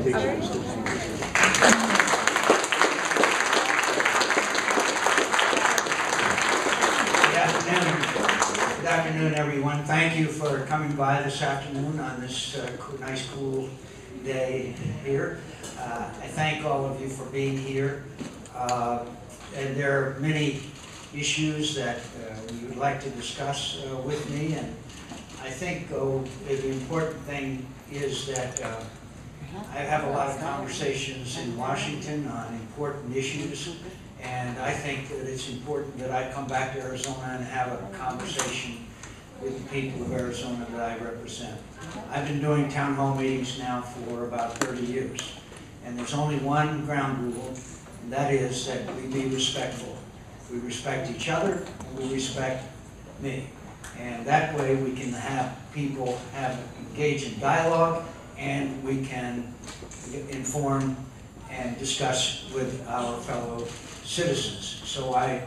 Good afternoon, everyone. Thank you for coming by this afternoon on this nice, cool day here. I thank all of you for being here. And there are many issues that you would like to discuss with me. And I think the important thing is that I have a lot of conversations in Washington on important issues. And I think that it's important that I come back to Arizona and have a conversation with the people of Arizona that I represent. I've been doing town hall meetings now for about 30 years. And there's only one ground rule, and that is that we be respectful. We respect each other, and we respect me. And that way we can have people engage in dialogue, and we can inform and discuss with our fellow citizens. So I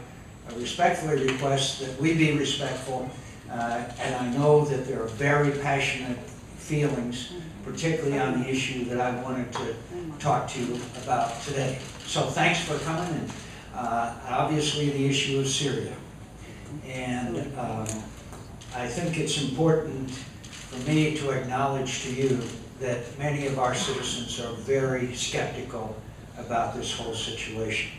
respectfully request that we be respectful, and I know that there are very passionate feelings, particularly on the issue that I wanted to talk to you about today. So thanks for coming, and obviously the issue of Syria. And I think it's important for me to acknowledge to you that many of our citizens are very skeptical about this whole situation.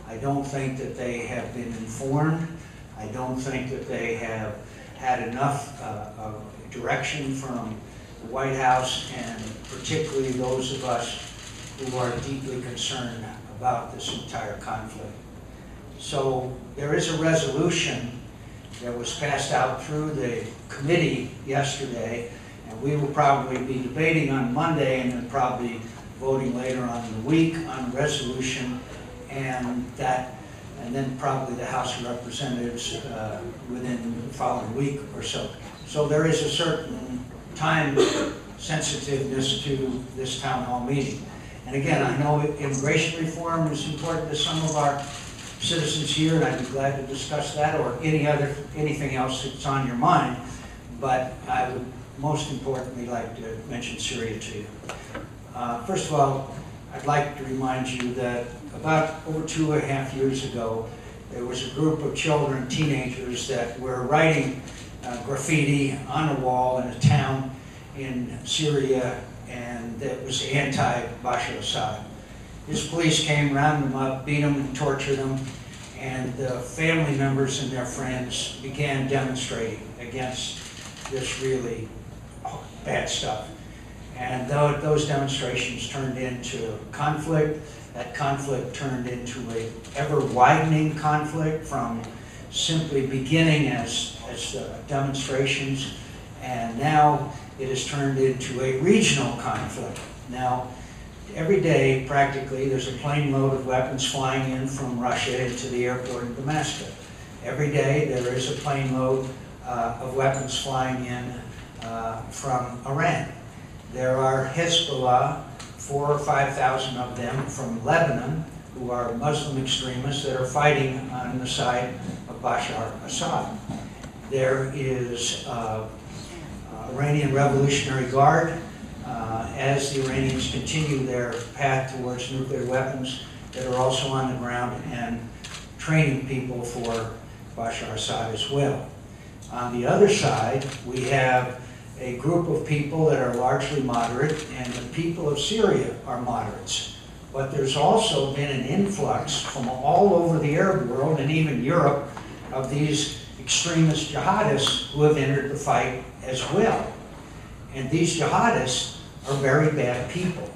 I don't think that they have been informed. I don't think that they have had enough direction from the White House, and particularly those of us who are deeply concerned about this entire conflict. So there is a resolution that was passed out through the committee yesterday, and we will probably be debating on Monday and then probably voting later on in the week on a resolution, and then probably the House of Representatives within the following week or so. So there is a certain time sensitiveness to this town hall meeting. And again, I know immigration reform is important to some of our citizens here, and I'd be glad to discuss that or anything else that's on your mind. But I would most importantly like to mention Syria to you. First of all, I'd like to remind you that about over 2.5 years ago, there was a group of children, teenagers, that were writing graffiti on a wall in a town in Syria, and that was anti-Bashar Assad. His police came, rounded them up, beat them, and tortured them, and the family members and their friends began demonstrating against this really bad stuff. And those demonstrations turned into conflict. That conflict turned into a ever-widening conflict from simply beginning as demonstrations, and now it has turned into a regional conflict. Now, every day, practically, there's a plane load of weapons flying in from Russia into the airport in Damascus. Every day, there is a plane load of weapons flying in from Iran. There are Hezbollah, 4,000 or 5,000 of them from Lebanon, who are Muslim extremists that are fighting on the side of Bashar Assad. There is Iranian Revolutionary Guard, as the Iranians continue their path towards nuclear weapons, that are also on the ground and training people for Bashar Assad as well. On the other side, we have a group of people that are largely moderate, and the people of Syria are moderates. But there's also been an influx from all over the Arab world and even Europe of these extremist jihadists who have entered the fight as well. And these jihadists are very bad people.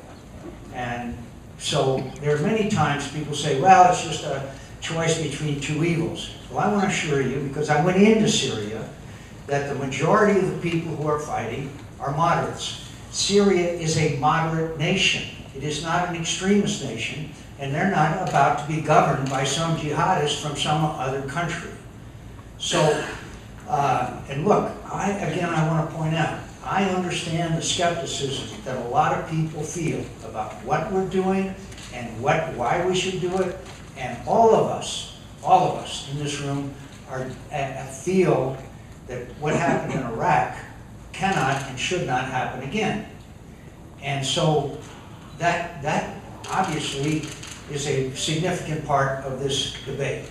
And so there are many times people say, well, it's just a choice between two evils. Well, I want to assure you, because I went into Syria, that the majority of the people who are fighting are moderates. Syria is a moderate nation. It is not an extremist nation, and they're not about to be governed by some jihadist from some other country. So, and look, I want to point out, I understand the skepticism that a lot of people feel about what we're doing and why we should do it, and all of us in this room feel that what happened in Iraq cannot and should not happen again. And so that obviously is a significant part of this debate.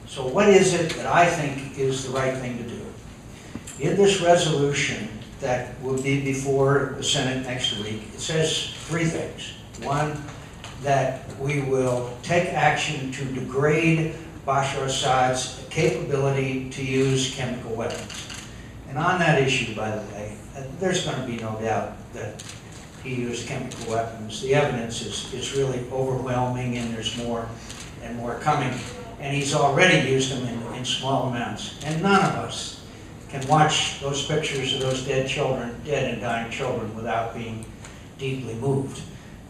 So what is it that I think is the right thing to do? In this resolution that will be before the Senate next week, it says three things. One, that we will take action to degrade Bashar Assad's capability to use chemical weapons. And on that issue, by the way, there's going to be no doubt that he used chemical weapons. The evidence is really overwhelming, and there's more and more coming. And he's already used them in small amounts. And none of us can watch those pictures of those dead children, dead and dying children, without being deeply moved.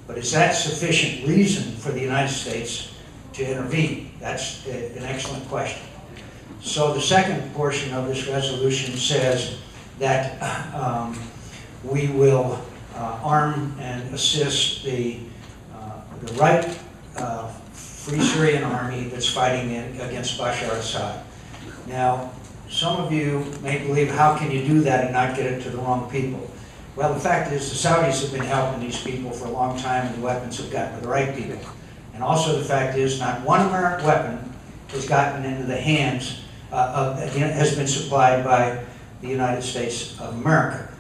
But is that sufficient reason for the United States to intervene? That's an excellent question. So the second portion of this resolution says that we will arm and assist the right Free Syrian Army that's fighting against Bashar Assad. Now, some of you may believe, how can you do that and not get it to the wrong people? Well, the fact is the Saudis have been helping these people for a long time, and the weapons have gotten to the right people. And also the fact is not one American weapon has gotten into the hands has been supplied by the United States of America.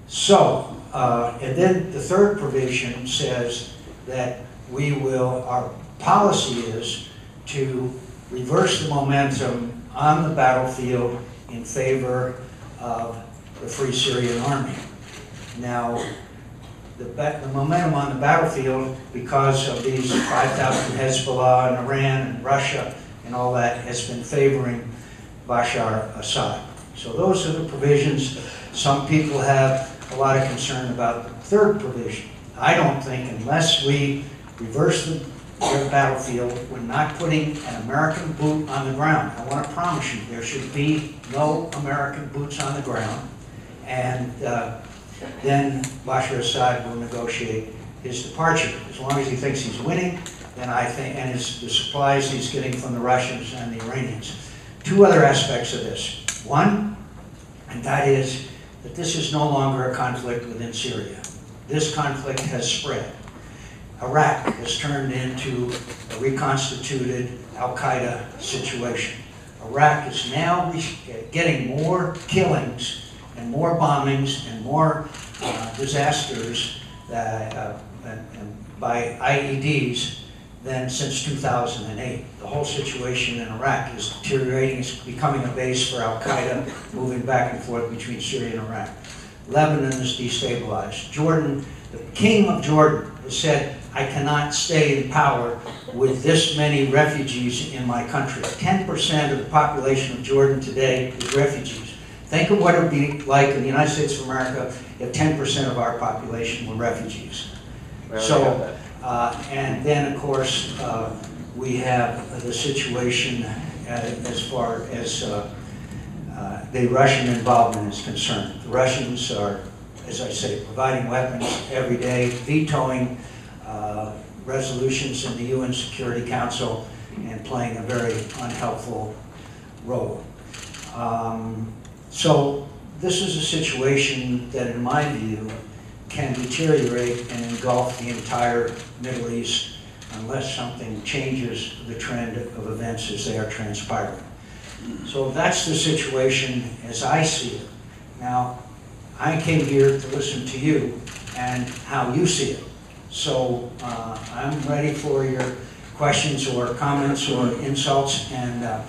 So, and then the third provision says that we will, our policy is to reverse the momentum on the battlefield in favor of the Free Syrian Army. Now, the momentum on the battlefield, because of these 5,000 Hezbollah and Iran and Russia and all that, has been favoring Bashar Assad. So those are the provisions. Some people have a lot of concern about the third provision. I don't think, unless we reverse the battlefield, we're not putting an American boot on the ground. I want to promise you, there should be no American boots on the ground. And then Bashar Assad will negotiate his departure. As long as he thinks he's winning, then I think, and the supplies he's getting from the Russians and the Iranians. Two other aspects of this. One, and that is that this is no longer a conflict within Syria. This conflict has spread. Iraq has turned into a reconstituted Al-Qaeda situation. Iraq is now getting more killings and more bombings and more disasters by IEDs than since 2008. The whole situation in Iraq is deteriorating. It's becoming a base for Al-Qaeda, moving back and forth between Syria and Iraq. Lebanon is destabilized. Jordan, the king of Jordan, has said, I cannot stay in power with this many refugees in my country. 10% of the population of Jordan today is refugees. Think of what it would be like in the United States of America if 10% of our population were refugees. So, and then of course, we have the situation as far as the Russian involvement is concerned. The Russians are, as I say, providing weapons every day, vetoing resolutions in the UN Security Council, and playing a very unhelpful role. So this is a situation that, in my view, can deteriorate and engulf the entire Middle East unless something changes the trend of events as they are transpiring. So that's the situation as I see it. Now, I came here to listen to you and how you see it. So I'm ready for your questions or comments or insults, and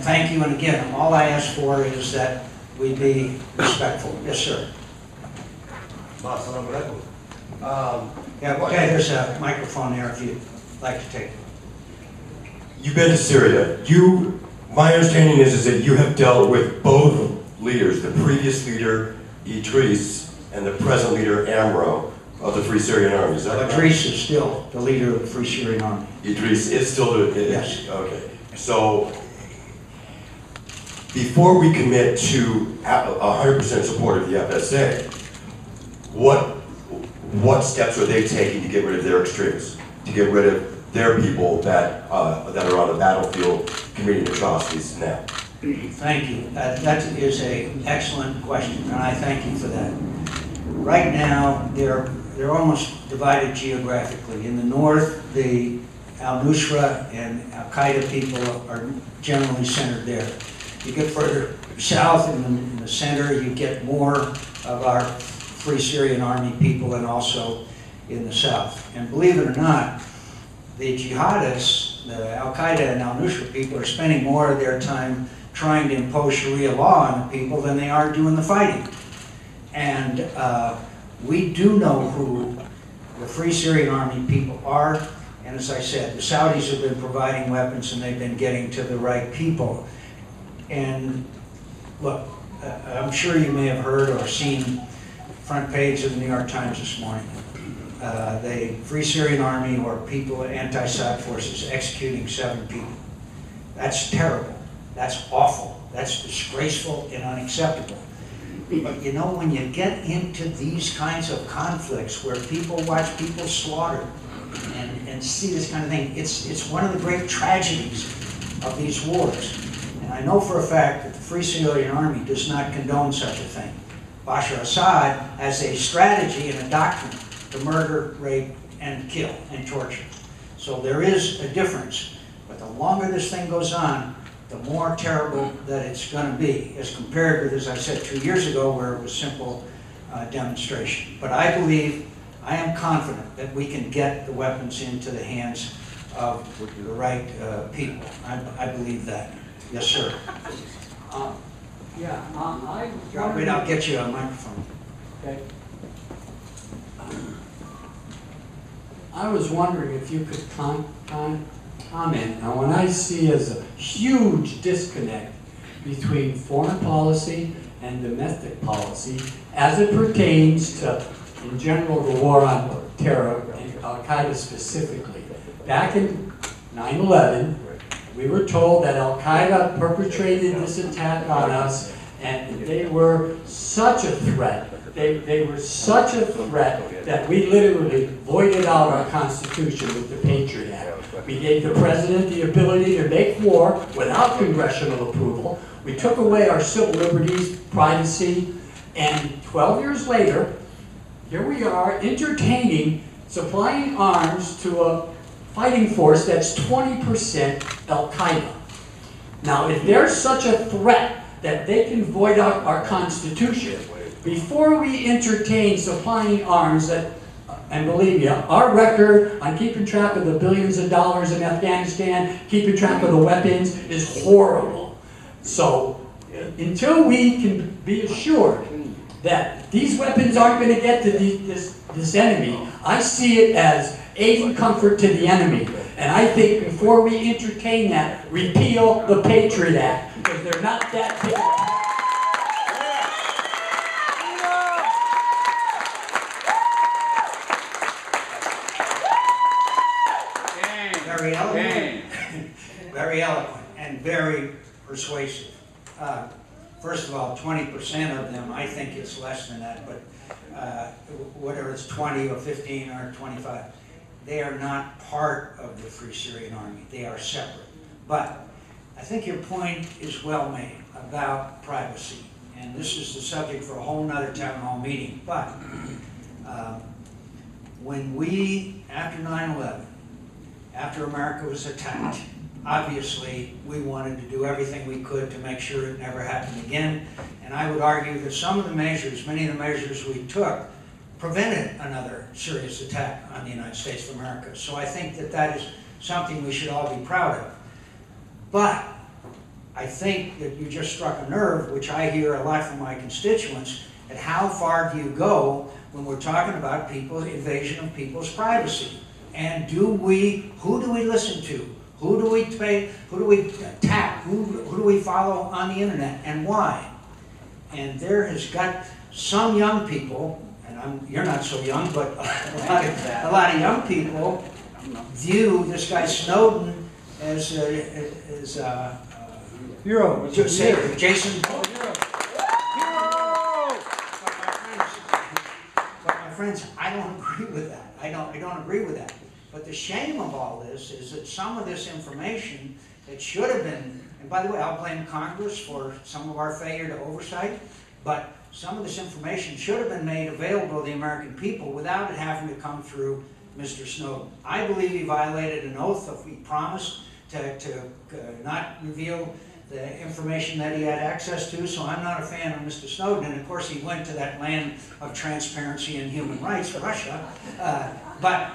thank you. And again, all I ask for is that we be respectful. Yes, sir. Yeah, okay, there's a microphone there if you'd like to take it. You've been to Syria. My understanding is that you have dealt with both leaders, the previous leader, Idris, and the present leader, Amro, of the Free Syrian Army. Is that right? Idris is still the leader of the Free Syrian Army. Idris is still the... Yes. Okay. So, before we commit to 100% support of the FSA, what steps are they taking to get rid of their extremists, to get rid of their people that are on the battlefield committing atrocities now? Thank you. That is an excellent question, and I thank you for that. Right now, they're they're almost divided geographically. In the north, the al-Nusra and al-Qaeda people are generally centered there. You get further south in the center, you get more of our Free Syrian Army people, and also in the south. And believe it or not, the jihadists, the al-Qaeda and al-Nusra people, are spending more of their time trying to impose Sharia law on the people than they are doing the fighting. And we do know who the Free Syrian Army people are, and as I said, the Saudis have been providing weapons and they've been getting to the right people. And look, I'm sure you may have heard or seen front page of the New York Times this morning. The Free Syrian Army or people, anti-Assad forces, executing 7 people. That's terrible. That's awful. That's disgraceful and unacceptable. But you know, when you get into these kinds of conflicts where people watch people slaughtered and see this kind of thing, it's one of the great tragedies of these wars. And I know for a fact that the Free Syrian Army does not condone such a thing. Bashar Assad has a strategy and a doctrine to murder, rape, and kill, and torture. So there is a difference. But the longer this thing goes on, the more terrible that it's going to be, as compared with, as I said, 2 years ago, where it was simple demonstration. But I believe, I am confident that we can get the weapons into the hands of the right people. I believe that. Yes, sir. Wait, I'll get you a microphone. Okay. I was wondering if you could comment on what I see as a huge disconnect between foreign policy and domestic policy as it pertains to, in general, the war on terror and al-Qaeda specifically. Back in 9/11, we were told that al-Qaeda perpetrated this attack on us, and they were such a threat. They were such a threat that we literally voided out our Constitution with the Patriot Act. We gave the President the ability to make war without congressional approval. We took away our civil liberties, privacy, and 12 years later, here we are entertaining, supplying arms to a fighting force that's 20% al-Qaeda. Now, if there's such a threat that they can void out our Constitution, before we entertain supplying arms that, and believe me, our record on keeping track of the billions of dollars in Afghanistan, keeping track of the weapons, is horrible. So, until we can be assured that these weapons aren't going to get to this enemy, I see it as aiding comfort to the enemy. And I think before we entertain that, repeal the Patriot Act, because they're not that big. Very eloquent, very eloquent, and very persuasive. First of all, 20% of them, I think it's less than that, but whatever it's 20 or 15 or 25, they are not part of the Free Syrian Army. They are separate. But I think your point is well made about privacy, and this is the subject for a whole nother town hall meeting. But when we, after 9/11, after America was attacked, obviously we wanted to do everything we could to make sure it never happened again. And I would argue that some of the measures, many of the measures we took, prevented another serious attack on the United States of America. So I think that that is something we should all be proud of. But I think that you just struck a nerve, which I hear a lot from my constituents, at how far do you go when we're talking about invasion of people's privacy? And who do we listen to? Who do we pay? Who do we tap? Who do we follow on the internet, and why? And there has got some young people, and you're not so young, but a lot of young people view this guy Snowden as hero. Jason. But my friends, I don't agree with that. I don't agree with that. But the shame of all this is that some of this information that should have been, and by the way, I'll blame Congress for some of our failure to oversight, but some of this information should have been made available to the American people without it having to come through Mr. Snowden. I believe he violated an oath if he promised to not reveal the information that he had access to, so I'm not a fan of Mr. Snowden. And of course he went to that land of transparency and human rights, Russia. But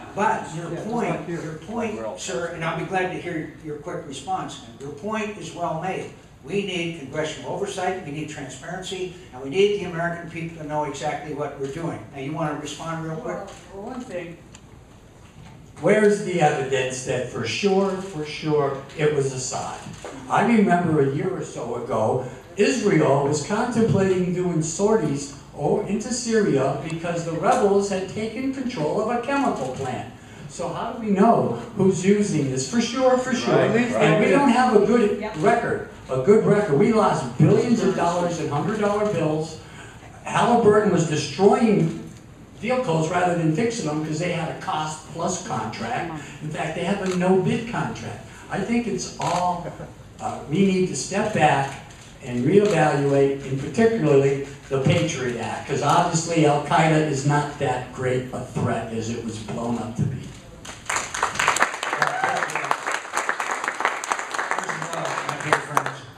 your point, sir, and I'll be glad to hear your quick response, your point is well made. We need congressional oversight, we need transparency, and we need the American people to know exactly what we're doing. Now you want to respond real quick? Well, for one thing, where's the evidence that for sure, it was Assad? I remember a year or so ago, Israel was contemplating doing sorties into Syria because the rebels had taken control of a chemical plant. So how do we know who's using this? For sure. And we don't have a good record. We lost billions of dollars in $100 bills. Halliburton was destroying vehicles rather than fixing them because they had a cost-plus contract. In fact, they have a no-bid contract. I think it's all, we need to step back and reevaluate, and particularly the Patriot Act, because obviously Al-Qaeda is not that great a threat as it was blown up to be.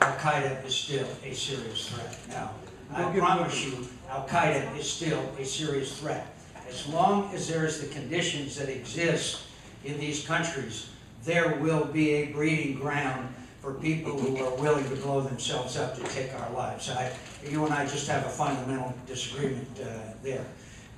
Al-Qaeda is still a serious threat. Now, I promise you, Al-Qaeda is still a serious threat. As long as there's the conditions that exist in these countries, there will be a breeding ground for people who are willing to blow themselves up to take our lives. You and I just have a fundamental disagreement there.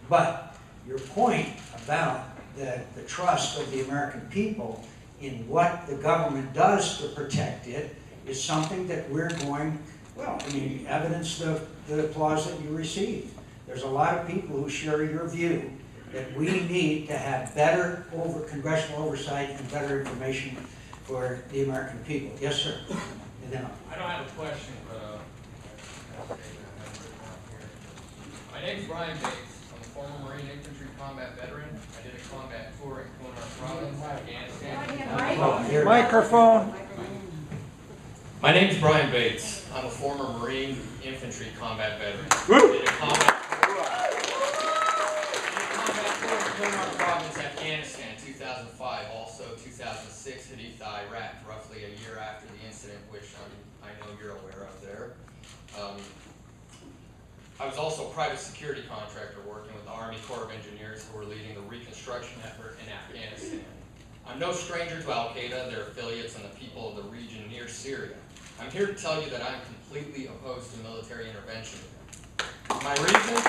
But your point about the trust of the American people in what the government does to protect it is something that we're going, well, I mean, evidence the applause that you received. There's a lot of people who share your view that we need to have better congressional oversight and better information for the American people. Yes, sir. And then I don't have a question, but my name's Brian Bates. I'm a former Marine infantry combat veteran. I did a combat tour in Kunar Province, Afghanistan. Microphone. My name's Brian Bates. I'm a former Marine infantry combat veteran. I did a combat tour in Kunar Province, Afghanistan, 2005. Also 2006, Haditha, Iraq, roughly a year after the incident, which I know you're aware of there. I was also a private security contractor working with the Army Corps of Engineers who were leading the reconstruction effort in Afghanistan. I'm no stranger to Al-Qaeda, their affiliates, and the people of the region near Syria. I'm here to tell you that I'm completely opposed to military intervention. My reason?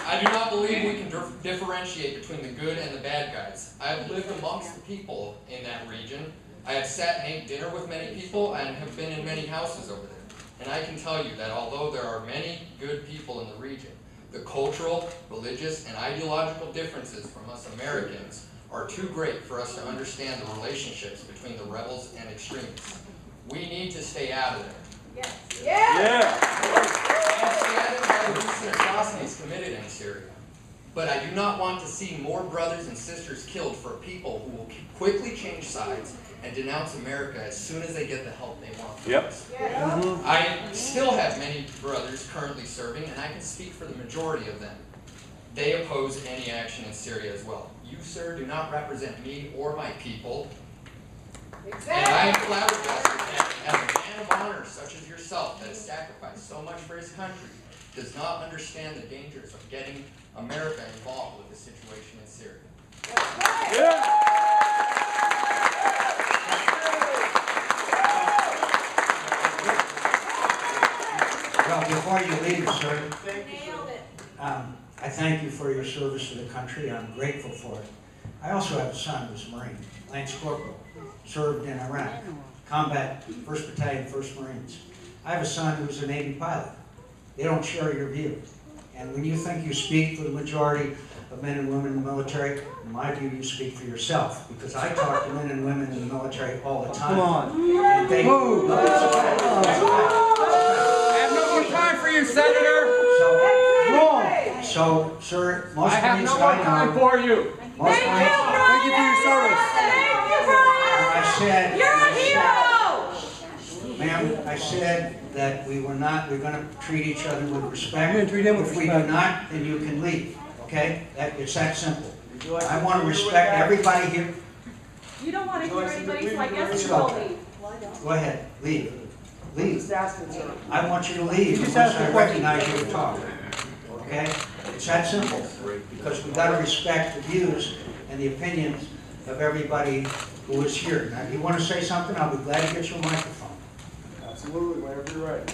I do not believe we can differentiate between the good and the bad guys. I have lived amongst the people in that region. I have sat and ate dinner with many people and have been in many houses over there. And I can tell you that although there are many good people in the region, the cultural, religious, and ideological differences from us Americans are too great for us to understand the relationships between the rebels and extremists. We need to stay out of there. Yes. Yeah. And stay out of the recent atrocities committed in Syria. But I do not want to see more brothers and sisters killed for people who will quickly change sides and denounce America as soon as they get the help they want from us. I still have many brothers currently serving, and I can speak for the majority of them. They oppose any action in Syria as well. You, sir, do not represent me or my people. Exactly. And I am flabbergasted that as a man of honor such as yourself that has sacrificed so much for his country does not understand the dangers of getting America involved with the situation in Syria. Well, before you leave, sir, I thank you for your service to the country. I'm grateful for it. I also have a son who's a Marine, Lance Corporal, served in Iraq, combat, 1st Battalion, 1st Marines. I have a son who's a Navy pilot. They don't share your view. And when you think you speak for the majority of men and women in the military, in my view, you speak for yourself. Because I talk to men and women in the military all the time. Come on. And they, Move. No, it's a fact. I have no more time for you, Senator. So, sir, most I have Marines no that more I time know, for you. most Marines, Thank you for your service. Thank you, Brian. I said, You're a hero. Ma'am, I said that we're gonna treat each other with respect. I'm gonna treat him with If we respect. do not, then you can leave, okay? It's that simple. I want to respect everybody here. You don't want to hear anybody, so I guess Let's you go. will leave. Go ahead, leave. Leave. Just asking, sir. I want you to leave You just unless asked I a question. recognize you to talk. Okay? It's that simple. Because we've got to respect the views and the opinions of everybody who is here. Now, if you want to say something, I'll be glad to get you a microphone. Absolutely, whenever you're ready.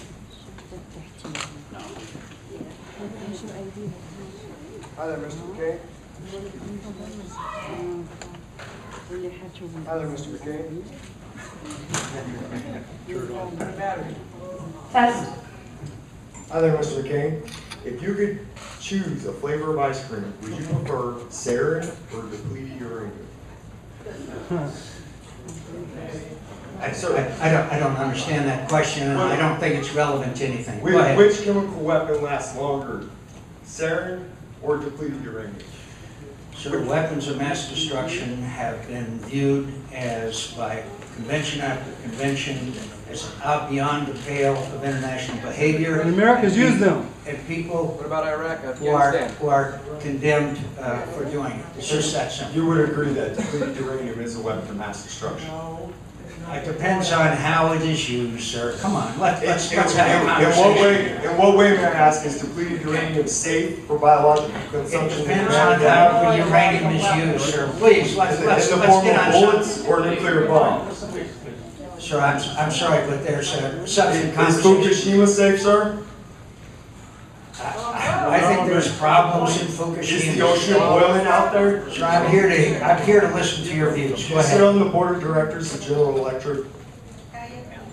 Hi there, Mr. McCain. Hi there, Mr. McCain. Test. Hi there, Mr. McCain. If you could choose a flavor of ice cream, would you prefer Syrian or depleted uranium? I don't understand that question, and I don't think it's relevant to anything. Go ahead. Which chemical weapon lasts longer, Syrian or depleted uranium? So weapons of mass destruction have been viewed as, by convention after convention, as out beyond the pale of international behavior. And America's used them. And people What about Iraq, who are Afghanistan? condemned for doing it. It's just that simple. You would agree that depleted uranium is a weapon of mass destruction? It depends on how it is used, sir. Come on, let's have a conversation. In what way, may I ask, is depleted uranium safe for biological It consumption? depends on how the uranium is used, sir. Please, let's in the form get of on bullets something. or nuclear bombs? Sir, I'm sorry, but there's a substantive Is conversation. Fukushima safe, sir? I think there's problems in Fukushima. Is the ocean boiling out there? Sir, I'm here to listen to your views. Do Go you sit ahead. on the board of directors of General Electric?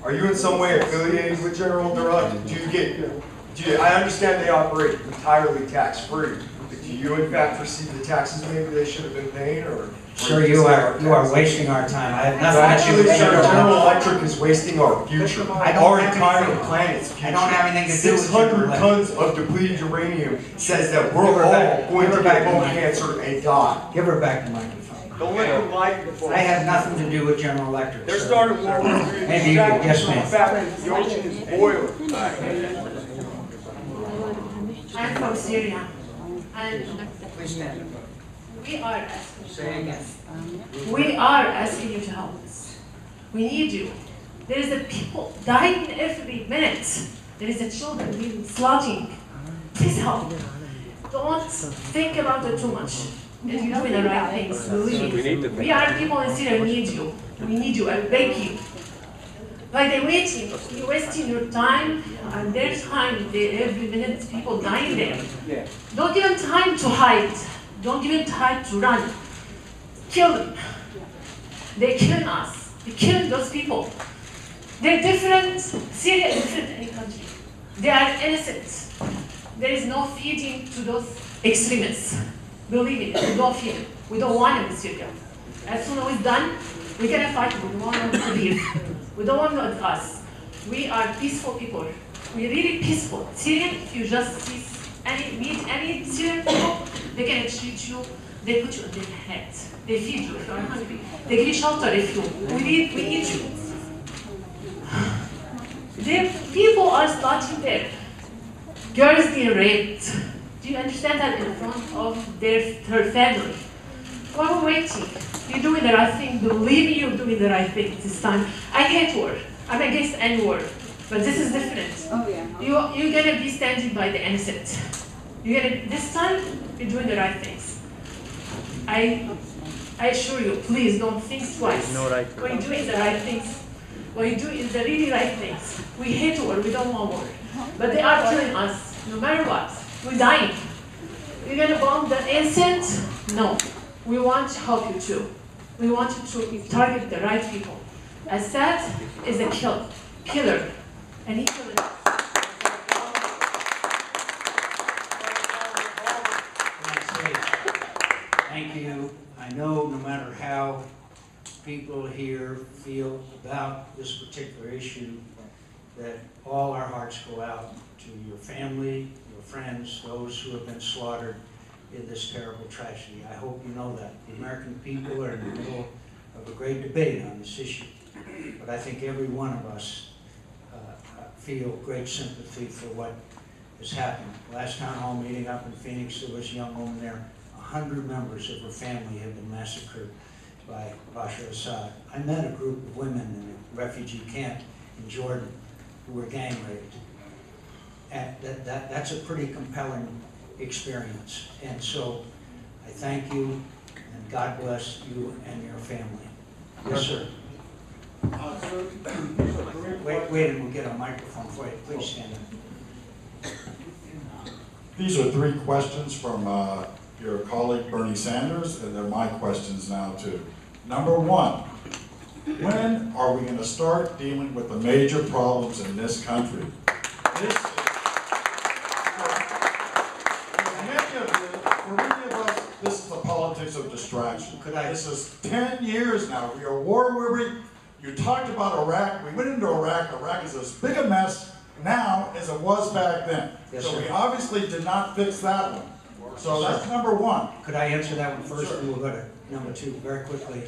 Are you in some way affiliated with General Electric? I understand they operate entirely tax-free. Do you in fact receive the taxes maybe they should have been paying, or? Sir, you are wasting our time. I have nothing to do Actually, with sir, General General Electric. Electric is wasting our future, I don't our have entire anything- planet's future. I don't have anything to do with General 600 Electric. tons of depleted uranium says that we're Give her all back. going Give to her back get the bone mic. cancer and die. Give her back the microphone. Don't let them lie to you. I have nothing to do with General Electric, They're sir. starting World War III. Maybe you could- yes, ma'am. The fact that the ocean is boiling. I'm from Syria, and Please stand. we are asking. Say again. We are asking you to help us. We need you. There is a people dying every minute. There is a children being slaughtered. Please help. Don't think about it too much. If you're doing the right things, believe me. We are people in Syria. We need you. We need you. I beg you. Like they're waiting, you're wasting your time and their time. Every minute, people dying there. Don't give them time to hide. Don't give them time to run. Kill them. They're killing us. They're killing those people. They're different. Syria is different than any country. They are innocent. There is no feeding to those extremists. Believe me, we don't feed them. We don't want them in Syria. As soon as it's done, we're gonna fight them. We don't want them to leave. We don't want us. We are peaceful people. We're really peaceful. Syrian, if you just meet any Syrian people, they're gonna treat you, they put you on their head. They feed you if you're hungry. They give you shelter if you, we need you. The people are starting there. Girls being raped. Do you understand that in front of her family? Why are we waiting? You're doing the right thing. Believe me, you're doing the right thing this time. I hate war. I'm against any war. But this is different. Oh, yeah. You're gonna be standing by the innocent. This time, you're doing the right things. I assure you, please don't think twice. What you do is the right things. What you do is the really right things. We hate war, we don't want war. But they are killing us, no matter what. We're dying. You're gonna bomb the innocent? No. We want to help you too. We want you to target the right people. Assad is a killer, and he killed us. Thank you. I know no matter how people here feel about this particular issue, that all our hearts go out to your family, your friends, those who have been slaughtered in this terrible tragedy. I hope you know that. The American people are in the middle of a great debate on this issue. But I think every one of us feel great sympathy for what has happened. Last town hall meeting up in Phoenix, there was a young woman there. 100 members of her family had been massacred by Bashar Assad. I met a group of women in a refugee camp in Jordan who were gang raped. And that's a pretty compelling experience. And so I thank you, and God bless you and your family. Yes, sir. Wait, and we'll get a microphone for you. Please stand up. These are 3 questions from your colleague Bernie Sanders, and they're my questions now too. Number 1, when are we going to start dealing with the major problems in this country? For many of us, this is the politics of distraction. This is 10 years now. We are war-weary. You talked about Iraq. We went into Iraq. Iraq is as big a mess now as it was back then. Yes, so sir. we obviously did not fix that one. So that's number 1. Could I answer that one first, Sure. and we'll go to number 2 very quickly?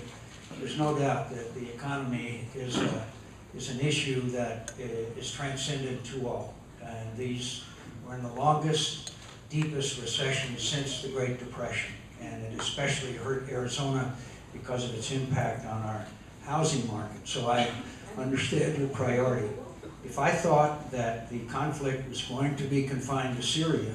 There's no doubt that the economy is an issue that is transcendent to all. And we're in the longest, deepest recession since the Great Depression. And it especially hurt Arizona because of its impact on our housing market. So I understand your priority. If I thought that the conflict was going to be confined to Syria,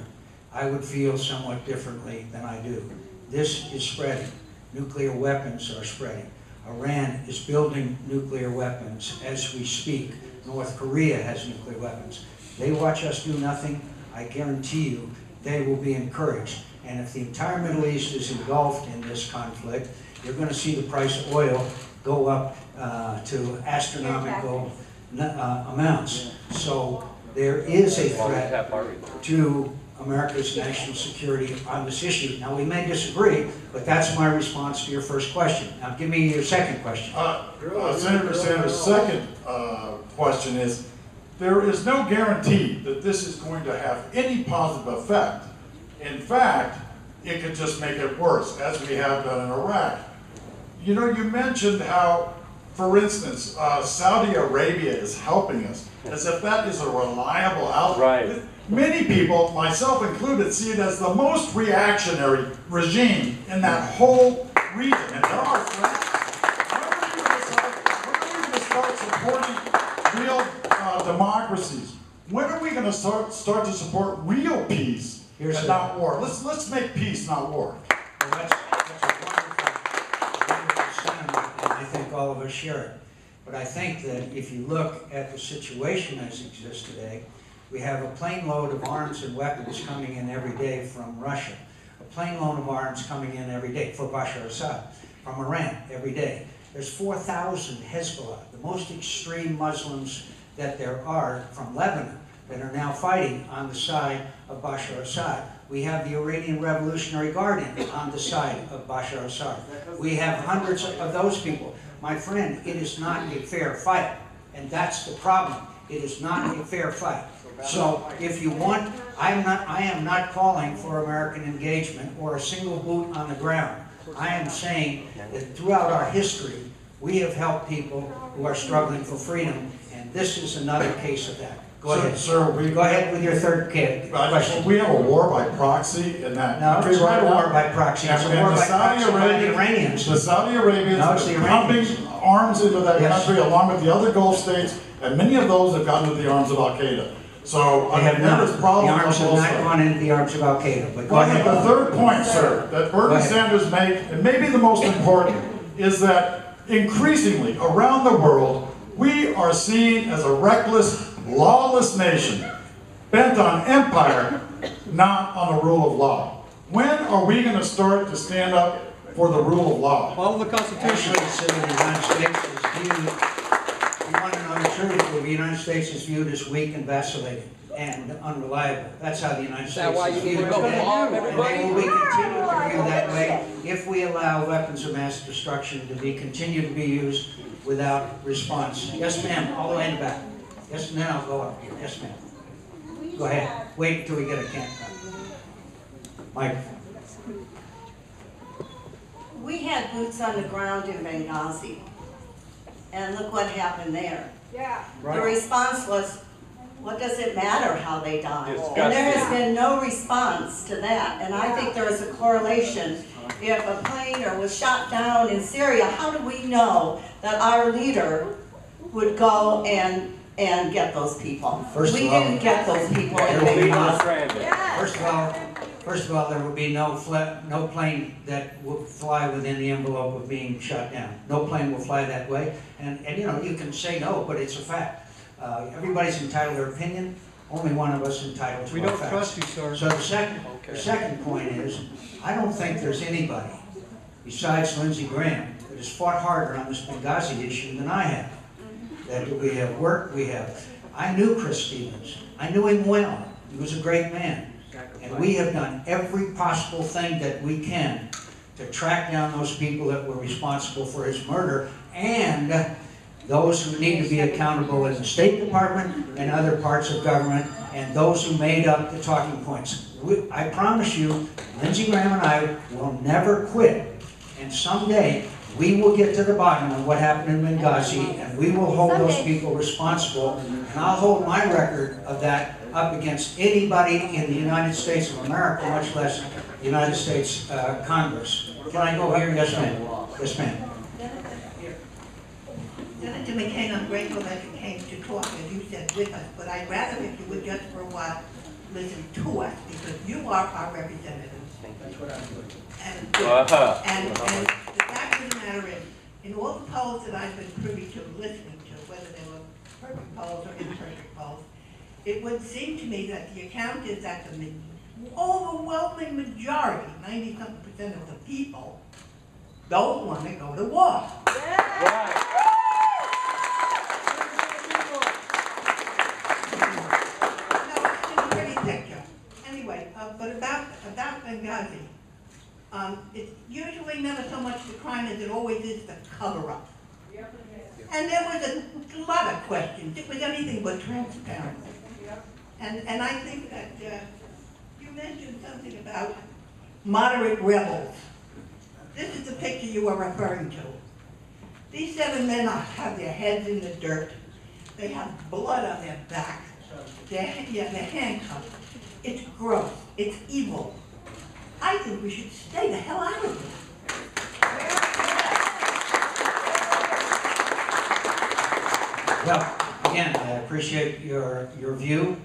I would feel somewhat differently than I do. This is spreading. Nuclear weapons are spreading. Iran is building nuclear weapons as we speak. North Korea has nuclear weapons. They watch us do nothing, I guarantee you they will be encouraged. And if the entire Middle East is engulfed in this conflict, you're going to see the price of oil go up to astronomical amounts. So there is a threat to America's national security on this issue. Now, we may disagree, but that's my response to your first question. Now, give me your second question. Senator Sanders' second question is, there is no guarantee that this is going to have any positive effect. In fact, it could just make it worse, as we have done in Iraq. You know, you mentioned how, for instance, Saudi Arabia is helping us, as if that is a reliable outlet. Right. Many people, myself included, see it as the most reactionary regime in that whole region. And there are threats. When are we going to start supporting real democracies? When are we going to start to support real peace and not war? Let's make peace, not war. Well, that's a wonderful sentiment, and I think all of us share it. But I think that if you look at the situation as it exists today, we have a plane load of arms and weapons coming in every day from Russia. A plane load of arms coming in every day for Bashar Assad, from Iran every day. There's 4,000 Hezbollah, the most extreme Muslims that there are from Lebanon, that are now fighting on the side of Bashar Assad. We have the Iranian Revolutionary Guard on the side of Bashar Assad. We have hundreds of those people. My friend, it is not a fair fight, and that's the problem. It is not a fair fight. So if you want, I am not calling for American engagement or a single boot on the ground. I am saying that throughout our history, we have helped people who are struggling for freedom, and this is another case of that. Go ahead. Sir, Go ahead with your third question. We have a war by proxy in that country it's right not a war now. by proxy. It's a And war the by Saudi proxy by the Arabians, Iranians. the Saudi Arabians No, it's are the pumping Iranians. arms into that Yes. country along with the other Gulf states, and many of those have gotten into the arms of Al-Qaeda. So, They have there not. is The problems arms on have both not sides. gone into the arms of Al-Qaeda. But go Well, ahead. the third point, sir, that Go Bernie ahead. Sanders made, and maybe the most important, is that increasingly around the world, we are seen as a reckless, lawless nation, bent on empire, not on the rule of law. When are we going to start to stand up for the rule of law? Follow the Constitution. Actually, so the United States is viewed, you want to know the truth, the United States is viewed as weak and vacillating and unreliable. That's how the United States why is you need viewed to go today. home, And everybody? they will be continued to view that way if we allow weapons of mass destruction to be continue to be used without response. Yes, ma'am, all the way in the back. Yes, and then I'll go up here. Yes, ma'am. Go ahead. Wait until we get a camp. Mike. We had boots on the ground in Benghazi, and look what happened there. Yeah. The response was, What does it matter how they die? Disgusting. And there has been no response to that. And I think there is a correlation. If a plane was shot down in Syria, how do we know that our leader would go and get those people? First We of all- didn't get those people in There will be Benghazi. First of all, there will be no plane that will fly within the envelope of being shot down. No plane will fly that way. And you know, you can say no, but it's a fact. Everybody's entitled to their opinion. Only one of us entitled to We our don't facts. trust you, sir. So the second point is, I don't think there's anybody besides Lindsey Graham that has fought harder on this Benghazi issue than I have. That we have worked, I knew Chris Stevens. I knew him well. He was a great man. And we have done every possible thing that we can to track down those people that were responsible for his murder and those who need to be accountable in the State Department and other parts of government and those who made up the talking points. I promise you, Lindsey Graham and I will never quit. And someday, we will get to the bottom of what happened in Benghazi, and we will hold those people responsible. And I'll hold my record of that up against anybody in the United States of America, much less the United States Congress. Can I go here? Yes, ma'am. Yes, ma'am. Senator McCain, I'm grateful that you came to talk, as you said, with us, but I'd rather if you would just for a while listen to us, because you are our representatives. That's what I'm doing. And the fact of the matter is, in all the polls that I've been privy to listening to, whether they were perfect polls or imperfect polls, it would seem to me that the account is that the overwhelming majority, 90-something% of the people, don't want to go to war. Right. But about Benghazi, it's usually never so much the crime as it always is the cover-up. And there was a lot of questions. It was anything but transparent. And I think that you mentioned something about moderate rebels. This is the picture you are referring to. These 7 men have their heads in the dirt. They have blood on their back. They're handcuffed. It's gross. It's evil. I think we should stay the hell out of it. Well, again, I appreciate your view,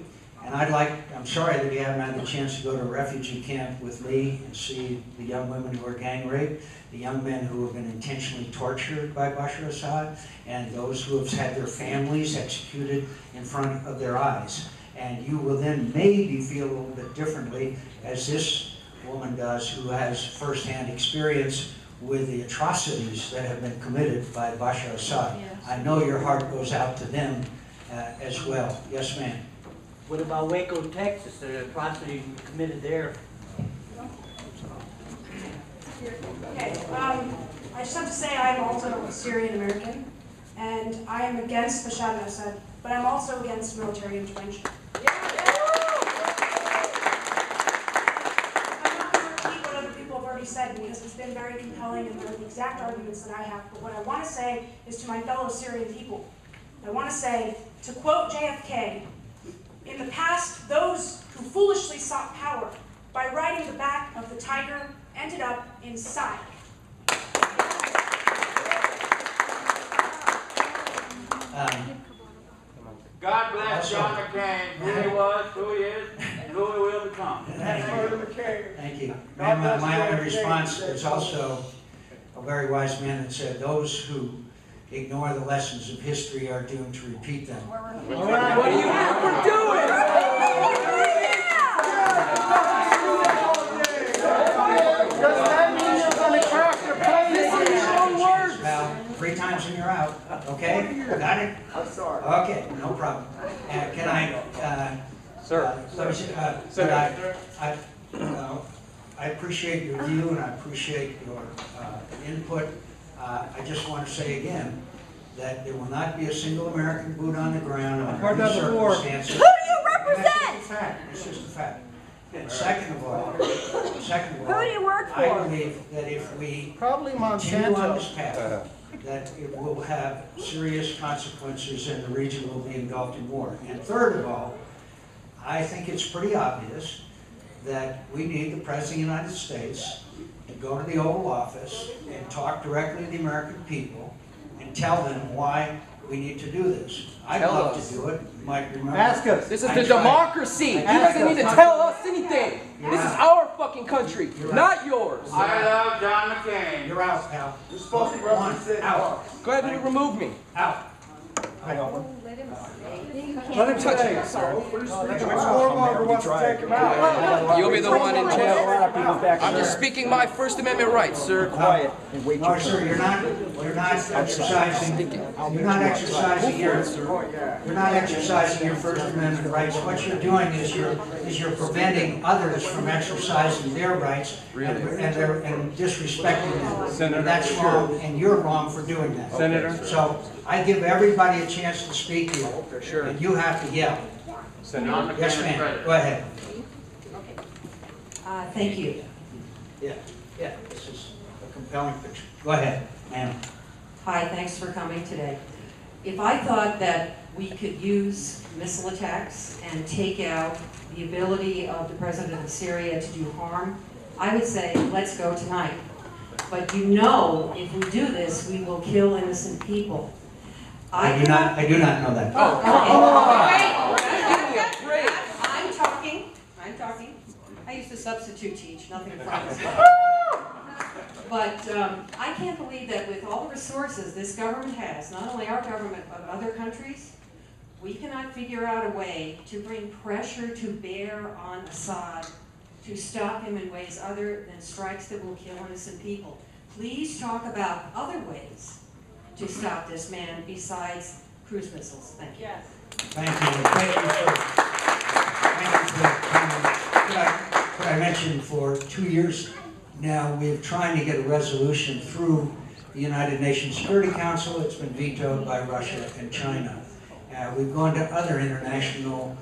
and I'm sorry that you haven't had the chance to go to a refugee camp with me and see the young women who are gang raped, the young men who have been intentionally tortured by Bashar Assad, and those who have had their families executed in front of their eyes. And you will then maybe feel a little bit differently, as this woman does, who has firsthand experience with the atrocities that have been committed by Bashar Assad. Yes. I know your heart goes out to them as well. Yes, ma'am. What about Waco, Texas, the atrocities committed there? Okay, I just have to say I'm also a Syrian American, and I am against Bashar al-Assad, but I'm also against military intervention. I'm not going to repeat what other people have already said because it's been very compelling and they're the exact arguments that I have. But what I want to say is to my fellow Syrian people, I want to say, to quote JFK, in the past, those who foolishly sought power by riding the back of the tiger ended up inside. God bless John McCain, who he was, who he is, and who he will become. Thank you. My only response is also a very wise man that said, those who ignore the lessons of history are doomed to repeat them. All right, what do you have for doing? Does that mean you're going to crack your plate in your own words? Well, 3 times and you're out. Okay? Got it? I'm sorry. Okay, no problem. Can I, Sir. let me say, I appreciate your view and I appreciate your input. I just want to say again that there will not be a single American boot on the ground under any circumstances. Who do you represent? It's just a fact. And second of all, who do you work for? I believe that if we Probably continue on this path, that it will have serious consequences and the region will be engulfed in war. And third of all, I think it's pretty obvious that we need the President of the United States to go to the Oval Office and talk directly to the American people and tell them why we need to do this. I'd love to do it. You might remember. Ask us. This is the democracy. You doesn't need to tell us anything. This is our fucking country, not yours. I love John McCain. You're out, pal. You're supposed to represent out. Go ahead and remove me. Out. Let him touch you, sir. You'll be the one in jail. I'm just speaking my First Amendment rights, sir. Quiet. No, sir, you're not exercising your First Amendment rights. What you're doing is you're preventing others from exercising their rights and disrespecting them. Senator, that's wrong, and you're wrong for doing that. Senator. So I give everybody a chance to speak here, and you have to yell. Senator. Yes, ma'am. Go ahead. Thank you. Yeah, this is a compelling picture. Go ahead, ma'am. Hi, thanks for coming today. If I thought that we could use missile attacks and take out the ability of the president of Syria to do harm, I would say, let's go tonight. But you know, if we do this, we will kill innocent people. I do not know that. I'm talking. I used to substitute teach, nothing from But I can't believe that with all the resources this government has, not only our government, but other countries, we cannot figure out a way to bring pressure to bear on Assad to stop him in ways other than strikes that will kill innocent people. Please talk about other ways to stop this man besides cruise missiles. Thank you. Yes. Thank you for that comment. Could I mention for 2 years now, we're trying to get a resolution through the United Nations Security Council. It's been vetoed by Russia and China. We've gone to other international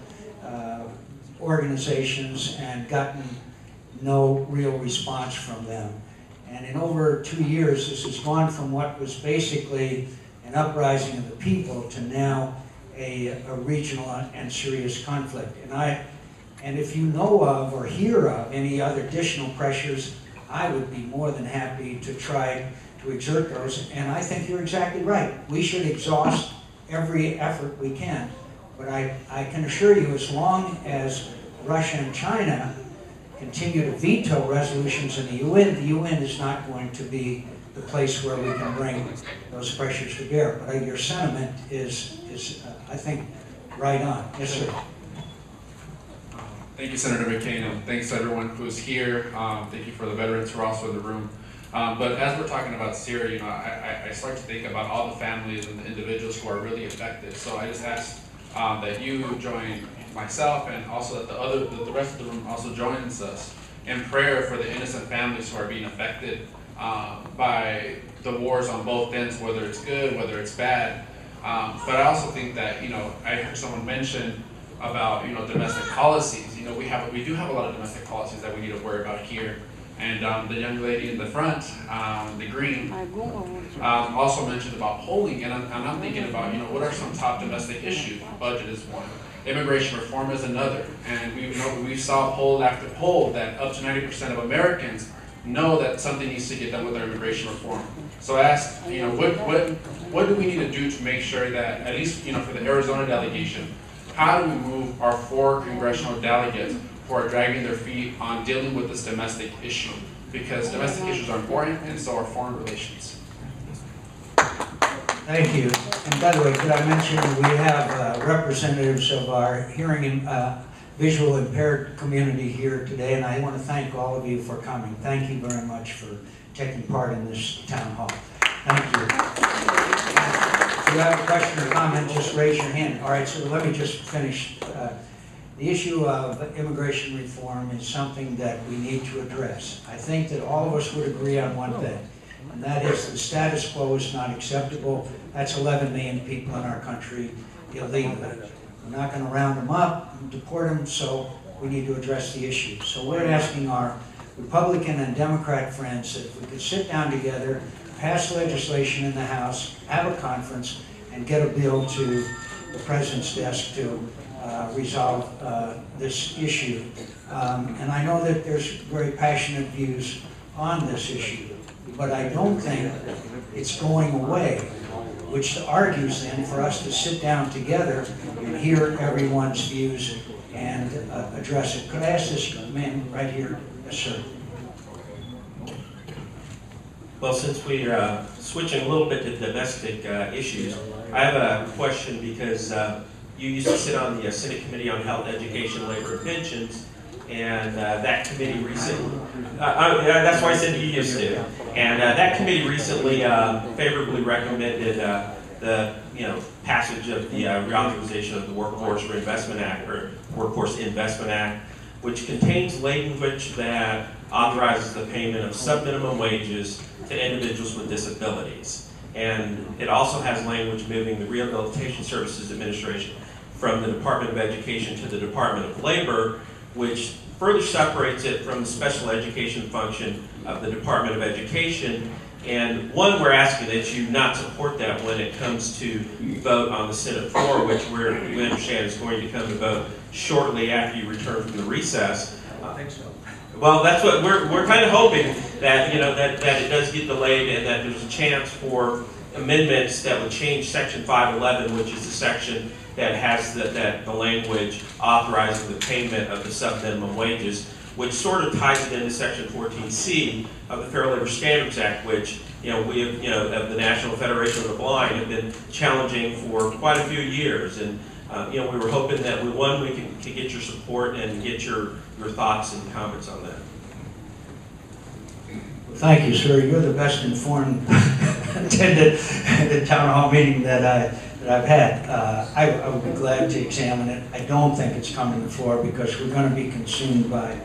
organizations and gotten no real response from them. And in over 2 years, this has gone from what was basically an uprising of the people to now a regional and serious conflict. And if you know of or hear of any other additional pressures, I would be more than happy to try to exert those. And I think you're exactly right. We should exhaust every effort we can. But I can assure you, as long as Russia and China continue to veto resolutions in the UN is not going to be the place where we can bring those pressures to bear. But your sentiment is I think, right on. Yes, sir. Thank you, Senator McCain, and thanks to everyone who's here. Thank you for the veterans who are also in the room. But as we're talking about Syria, I start to think about all the families and the individuals who are really affected. So I just ask that you join myself and also that the rest of the room also joins us in prayer for the innocent families who are being affected by the wars on both ends, whether it's good, whether it's bad. But I also think that, I heard someone mention about, domestic policies. We do have a lot of domestic policies that we need to worry about here. And the young lady in the front, the green, also mentioned about polling. And I'm thinking about, what are some top domestic issues? Budget is one. Immigration reform is another. And we saw poll after poll that up to 90% of Americans know that something needs to get done with our immigration reform. So I asked, what do we need to do to make sure that, at least, for the Arizona delegation, how do we move our 4 congressional delegates who are dragging their feet on dealing with this domestic issue? Because domestic issues are important, and so are foreign relations. Thank you. And by the way, could I mention we have representatives of our hearing and visual impaired community here today, and I want to thank all of you for coming. Thank you very much for taking part in this town hall. Thank you. If you have a question or comment, just raise your hand. All right, so let me just finish. The issue of immigration reform is something that we need to address. I think that all of us would agree on one thing, and that is the status quo is not acceptable. That's 11 million people in our country illegally. We're not going to round them up and deport them, so we need to address the issue. So we're asking our Republican and Democrat friends that if we could sit down together, pass legislation in the House, have a conference, and get a bill to the President's desk to resolve this issue. And I know that there's very passionate views on this issue, but I don't think it's going away, which argues then for us to sit down together and hear everyone's views and address it. Could I ask this man right here? Yes, sir. Well, since we're switching a little bit to domestic issues, I have a question because you used to sit on the Senate Committee on Health, Education, Labor, and Pensions, and that committee recently, that's why I said you used to, and that committee recently favorably recommended the passage of the reauthorization of the Workforce Reinvestment Act, or Workforce Investment Act, which contains language that authorizes the payment of sub-minimum wages to individuals with disabilities. And it also has language moving the Rehabilitation Services Administration from the Department of Education to the Department of Labor, which further separates it from the special education function of the Department of Education. And one, we're asking that you not support that when it comes to vote on the Senate floor, which we understand is going to come to vote shortly after you return from the recess. I think so. Well, that's what we're kind of hoping, that that it does get delayed and that there's a chance for amendments that would change Section 511, which is the section that has the language authorizing the payment of the sub-minimum wages, which sort of ties it into Section 14C of the Fair Labor Standards Act, which we have, of the National Federation of the Blind, have been challenging for quite a few years. And we were hoping that we could get your support and get your thoughts and comments on that. Thank you, sir. You're the best informed attendant at the town hall meeting that I've had. I would be glad to examine it. I don't think it's coming to the floor because we're going to be consumed by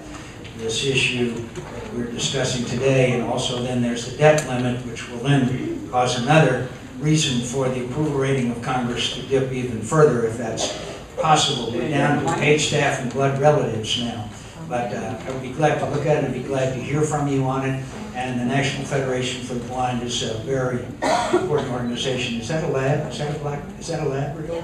this issue that we're discussing today, and also then there's the debt limit, which will then cause another reason for the approval rating of Congress to dip even further if that's possible. We're down to paid staff and blood relatives now. But I would be glad to look at it and be glad to hear from you on it. And the National Federation for the Blind is a very important organization. Is that a lab? Is that a lab we're doing?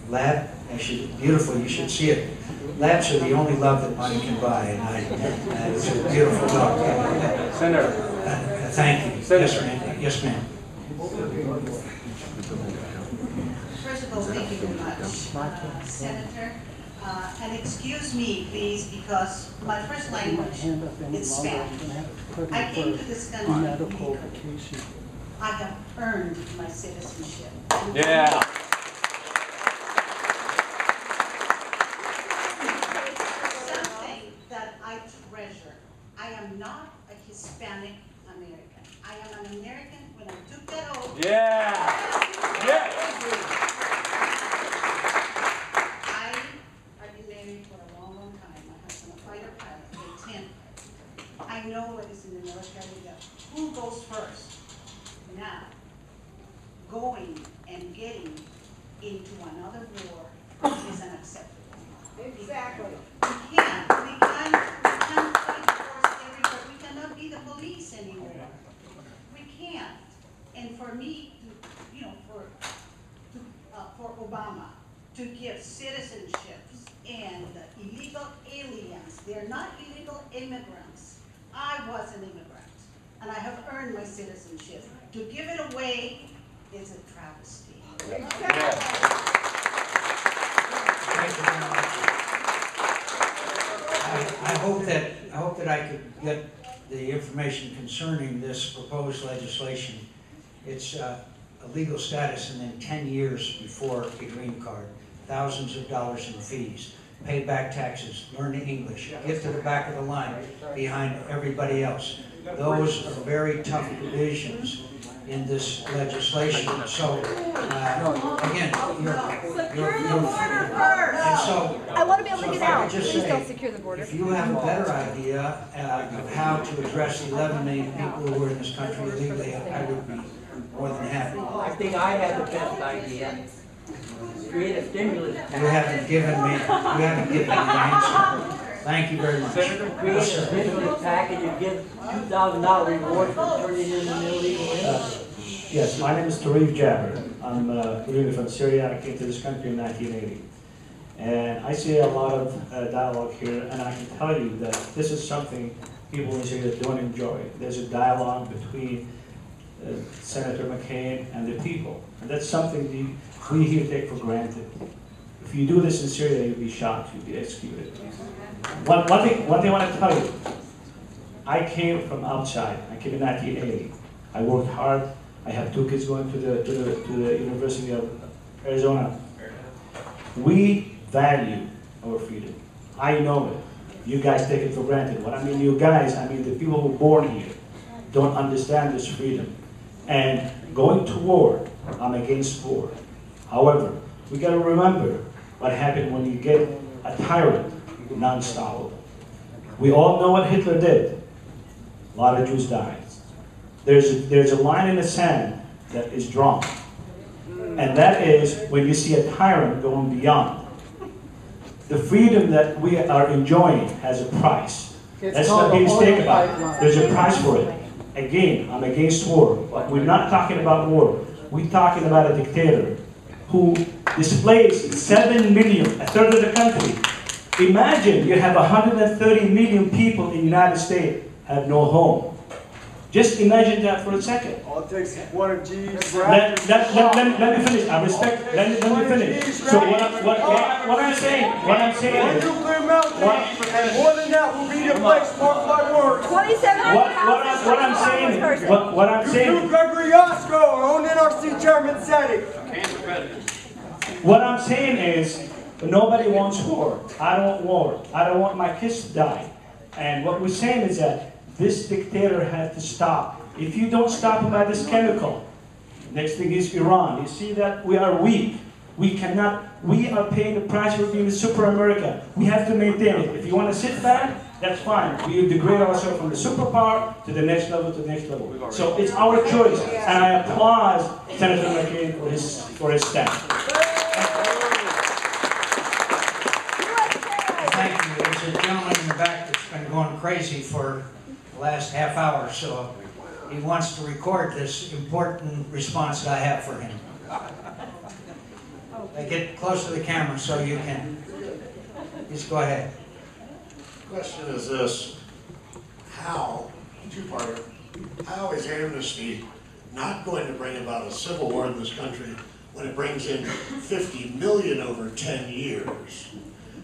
Lab? Actually, beautiful. You should see it. Labs are the only love that money can buy, and it's a beautiful dog. Senator. Thank you. Senator. Yes, ma'am. First of all, thank you very much, Senator. And excuse me, please, because my first language is Spanish. I came to this country illegally. I have earned my citizenship. Yeah. Something that I treasure. I am not a Hispanic American. I am an American when I took that oath. Yeah. Yeah. I know what is in the military. Who goes first? Now, going and getting into another war is unacceptable. Exactly. We can't fight wars everywhere. We cannot be the police anymore. We can't. And for me, for Obama to give citizenships and illegal aliens, they're not illegal immigrants. I was an immigrant, and I have earned my citizenship. To give it away is a travesty. I hope that I could get the information concerning this proposed legislation. It's a legal status, and then 10 years before a green card, thousands of dollars in fees. Pay back taxes, learn English, get to the back of the line behind everybody else. Those are very tough provisions in this legislation. So, again, and so, I want to be able to get out. Just Please say, don't secure the border. if you have a better idea of how to address the 11 million people who are in this country illegally, I would be more than happy. I think I have the best idea. Create a stimulus package. You haven't given me the answer. Thank you very much. Senator Creed, Yes, sir. this package, you give $2,000 reward for turning in an illegal immigrant. Yes, my name is Tarif Jabber. I'm originally from Syria. I came to this country in 1980. And I see a lot of dialogue here, and I can tell you that this is something people in Syria don't enjoy. There's a dialogue between Senator McCain and the people. And that's something we here take for granted. If you do this in Syria, you'll be shot, you'll be executed. One thing I want to tell you, I came from outside. I came in 1980. I worked hard. I have 2 kids going to the University of Arizona. We value our freedom. I know it. You guys take it for granted. When I mean you guys, I mean the people who were born here don't understand this freedom. And going to war, I'm against war. However, we got to remember what happened when you get a tyrant non-stoppable. We all know what Hitler did. A lot of Jews died. There's a line in the sand that is drawn. And that is when you see a tyrant going beyond. The freedom that we are enjoying has a price. Let's not be mistaken about it. There's a price for it. Again, I'm against war. But we're not talking about war. We're talking about a dictator who displaced 7 million, a third of the country. Imagine you have 130 million people in the United States have no home. Just imagine that for a second. All it takes is one of G's. Let me finish. I respect. Let me finish. So what I'm saying One is, nuclear meltdown, and more than that will be the place marked by words. 2,700 houses. what I'm saying. You, Gregory Osco, our own NRC chairman, said it. What I'm saying is, nobody wants war. I don't want war. I don't want my kids to die. And what we're saying is that this dictator has to stop. If you don't stop him by this chemical, next thing is Iran. You see that we are weak. We are paying the price for being a super America. We have to maintain it. If you want to sit back, that's fine. We degrade ourselves from the superpower to the next level to the next level. So it's our choice. And I applaud Senator McCain for his stand. Thank you. There's a gentleman in the back that's been going crazy for the last half hour, so he wants to record this important response that I have for him. Get close to the camera so you can. Just go ahead. The question is this: how, two-parter, how is amnesty not going to bring about a civil war in this country when it brings in 50 million over 10 years?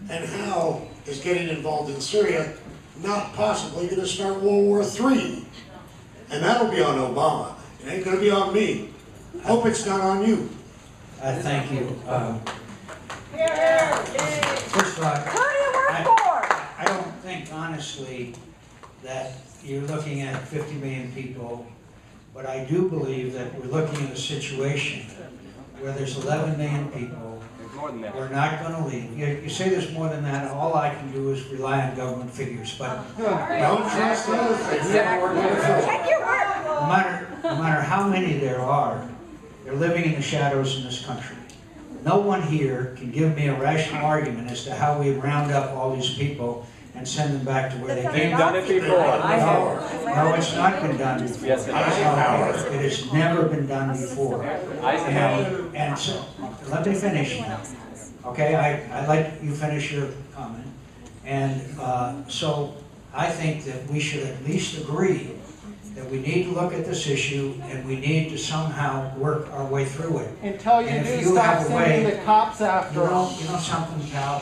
And how is getting involved in Syria not possibly going to start World War III? And that'll be on Obama. It ain't going to be on me. Hope it's not on you. Thank you. First of all, Who do you work for? I don't think, honestly, that you're looking at 50 million people, but I do believe that we're looking at a situation where there's 11 million people. We're not going to leave. You say there's more than that. All I can do is rely on government figures. But Don't trust those. Check your work. no matter how many there are, they're living in the shadows in this country. No one here can give me a rational argument as to how we round up all these people and send them back to where they came. Done it before. No, it's not been done before. Yes, it has. It has never been done before. And so, let me finish now. Okay, I'd like you finish your comment. And so I think that we should at least agree that we need to look at this issue and we need to somehow work our way through it. Until you And if do you stop have a sending way- the cops after us. You know something, pal?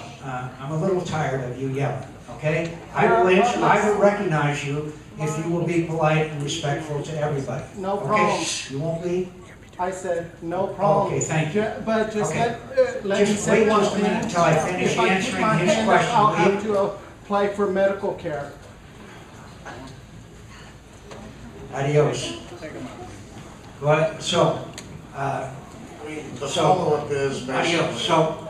I'm a little tired of you yelling, okay? I will recognize you if you will be polite and respectful to everybody. No Okay? problem. You won't be? I said, no problem. Okay, thank you. But just Okay. let me Just say wait one just a thing. minute until I finish If I keep answering my his hand up, question, I'll will have you? to apply for medical care. Adios. What? So, The follow-up is adios. So,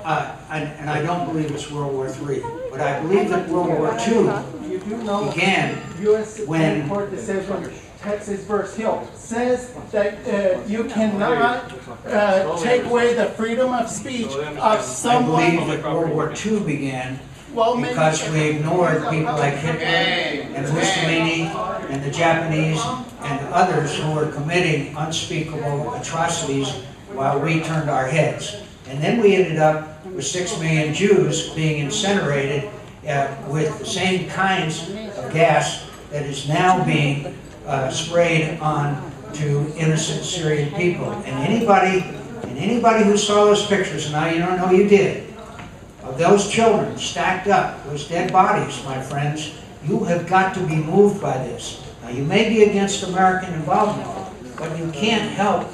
and I don't believe it's World War III, but I believe that World War II You do know began U.S. Supreme when Court decision, Texas versus Hill, says that you cannot take away the freedom of speech of I someone. believe that World War II began because we ignored people like Hitler and Mussolini and the Japanese and others who were committing unspeakable atrocities while we turned our heads. And then we ended up with 6 million Jews being incinerated with the same kinds of gas that is now being sprayed on to innocent Syrian people. And anybody who saw those pictures, and I know you did, of those children stacked up, those dead bodies, my friends, you have got to be moved by this. Now, you may be against American involvement, but you can't help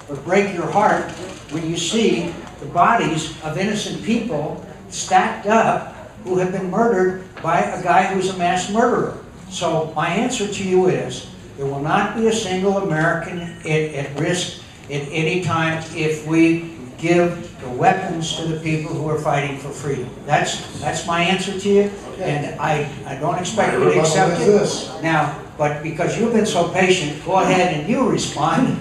but break your heart when you see the bodies of innocent people stacked up who have been murdered by a guy who's a mass murderer. So my answer to you is, there will not be a single American at risk at any time if we give the weapons to the people who are fighting for freedom. That's my answer to you, and I don't expect you to accept it. Now, but because you've been so patient, go ahead and you respond.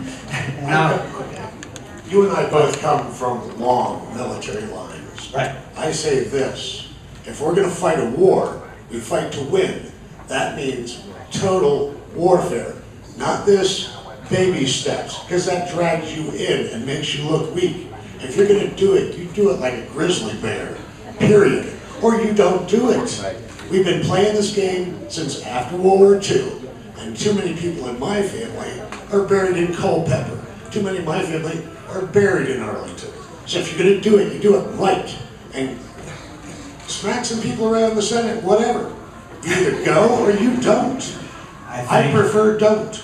You and I both come from long military lines. Right. I say this, if we're going to fight a war, we fight to win. That means total warfare, not this baby steps, because that drags you in and makes you look weak. If you're going to do it, you do it like a grizzly bear, period. Or you don't do it. We've been playing this game since after World War II, and too many people in my family are buried in Culpeper. Too many in my family are buried in Arlington. So if you're going to do it, you do it right. And smack some people around the Senate, whatever. You either go or you don't. I prefer don't.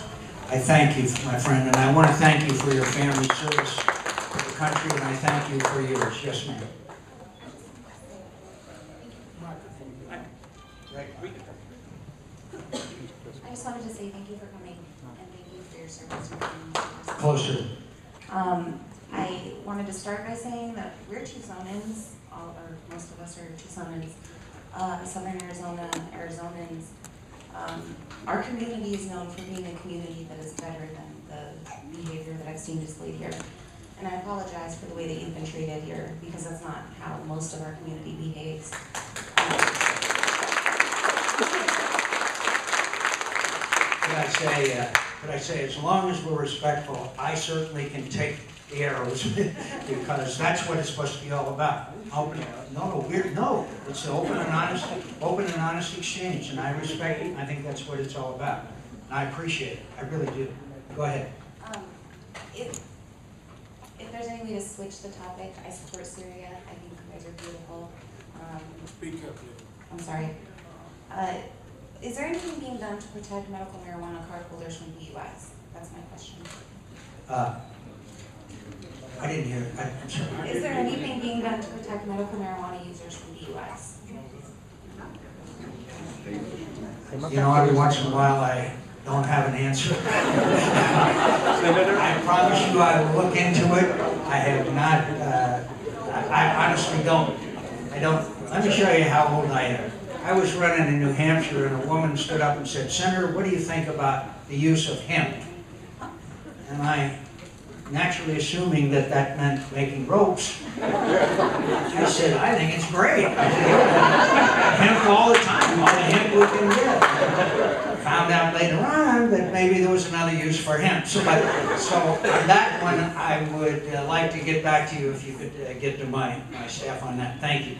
I thank you, my friend, and I want to thank you for your family service to the country, and I thank you for yours. Yes, ma'am. I just wanted to say thank you for coming, and thank you for your service. Closer. I wanted to start by saying that we're Tucsonans, most of us are Tucsonans, Southern Arizona, Arizonans. Our community is known for being a community that is better than the behavior that I've seen displayed here. And I apologize for the way that you've been treated here, because that's not how most of our community behaves. Could I say, as long as we're respectful, I certainly can take the arrows, because that's what it's supposed to be all about. It's open and honest exchange, and I respect it. I think that's what it's all about. And I appreciate it. I really do. Go ahead. If there's any way to switch the topic, I support Syria. I think you guys are beautiful. Speak up, please. I'm sorry. Is there anything being done to protect medical marijuana card holders from DUIs? That's my question. I didn't hear it. I'm sorry. Is there anything being done to protect medical marijuana users from DUIs? You know, every once in a while I don't have an answer. I promise you I will look into it. I have not, I honestly don't. Let me show you how old I am. I was running in New Hampshire and a woman stood up and said, "Senator, what do you think about the use of hemp?" And I, naturally assuming that that meant making ropes, I said, "I think it's great. Hemp all the time, all the hemp we can get." Found out later on that maybe there was another use for hemp. So on that one, I would like to get back to you if you could get to my staff on that. Thank you.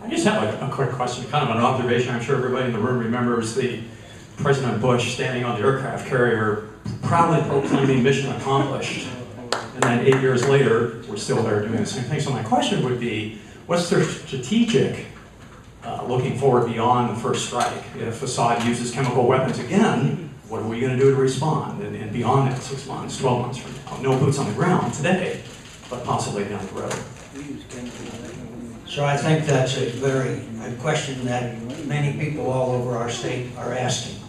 I just have a quick question, kind of an observation. I'm sure everybody in the room remembers the President Bush standing on the aircraft carrier proudly proclaiming mission accomplished. And then 8 years later, we're still there doing the same thing. So my question would be, what's their strategic looking forward beyond the first strike? If Assad uses chemical weapons again, what are we going to do to respond? And beyond that, 6 months, 12 months from now. No boots on the ground today, but possibly down the road. So I think that's a question that many people all over our state are asking.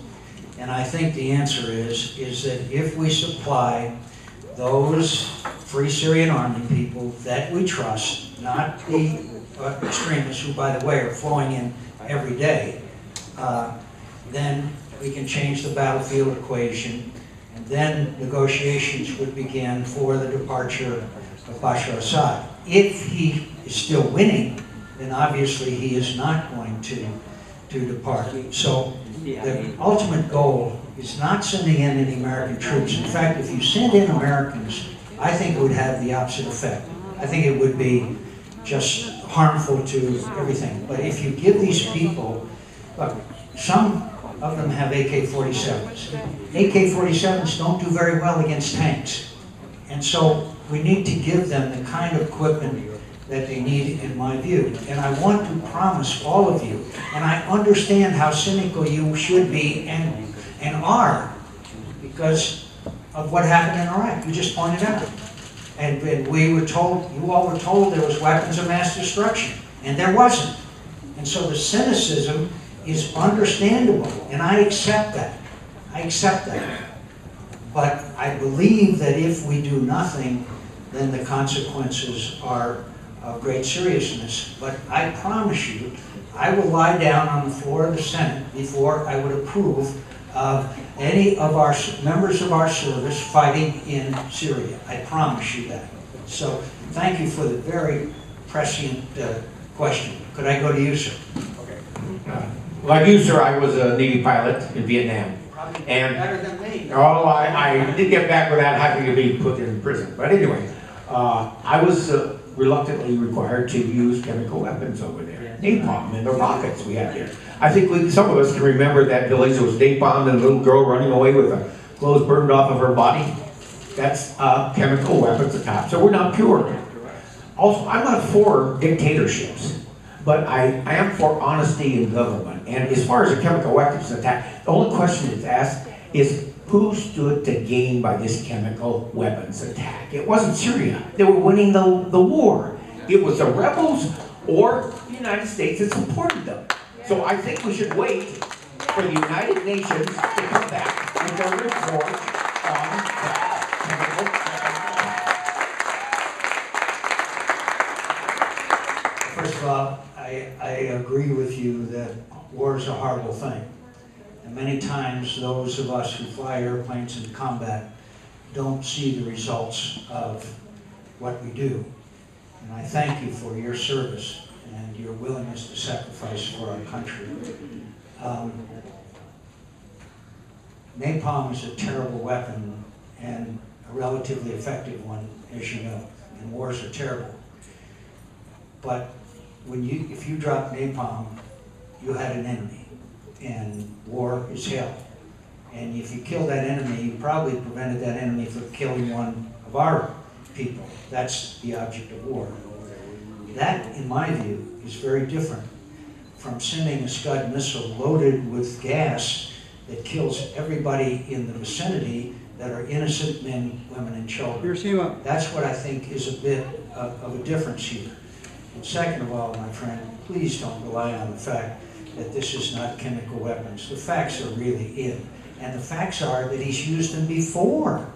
And I think the answer is that if we supply those Free Syrian Army people that we trust, not the extremists who, by the way, are flowing in every day, then we can change the battlefield equation, and then negotiations would begin for the departure of Bashar Assad. If he is still winning, then obviously he is not going to depart. So the ultimate goal is not sending in any American troops. In fact, if you send in Americans, I think it would have the opposite effect. I think it would be just harmful to everything. But if you give these people, look, some of them have AK-47s. AK-47s don't do very well against tanks. And so we need to give them the kind of equipment that they need, in my view. And I want to promise all of you, and I understand how cynical you should be and are because of what happened in Iraq. You just pointed out. And we were told, you all were told there was weapons of mass destruction, and there wasn't. And so the cynicism is understandable, and I accept that. I accept that. But I believe that if we do nothing, then the consequences are of great seriousness. But I promise you, I will lie down on the floor of the Senate before I would approve of any of our members of our service fighting in Syria. I promise you that. So thank you for the very prescient question. Could I go to you, sir? Okay. Like you, sir, I was a Navy pilot in Vietnam. And better than me. Oh, I did get back without having to be put in prison. But anyway, I was reluctantly required to use chemical weapons over there. Napalm and the rockets we had there. I think some of us can remember that village that was napalmed and a little girl running away with her clothes burned off of her body. That's chemical weapons attack. So we're not pure. Also, I'm not for dictatorships, but I am for honesty in government. And as far as a chemical weapons attack, the only question that's asked is who stood to gain by this chemical weapons attack? It wasn't Syria. They were winning the war. It was the rebels or the United States that supported them. So I think we should wait for the United Nations to come back with their report on chemical weapons. First of all, I agree with you that war is a horrible thing. And many times those of us who fly airplanes in combat don't see the results of what we do. And I thank you for your service and your willingness to sacrifice for our country. Napalm is a terrible weapon and a relatively effective one, as you know, and wars are terrible. But if you drop napalm, you had an enemy, and war is hell. And if you kill that enemy, you probably prevented that enemy from killing one of our people. That's the object of war. That, in my view, is very different from sending a Scud missile loaded with gas that kills everybody in the vicinity that are innocent men, women, and children. That's what I think is a bit of a difference here. And second of all, my friend, please don't rely on the fact that this is not chemical weapons. The facts are really in. And the facts are that he's used them before,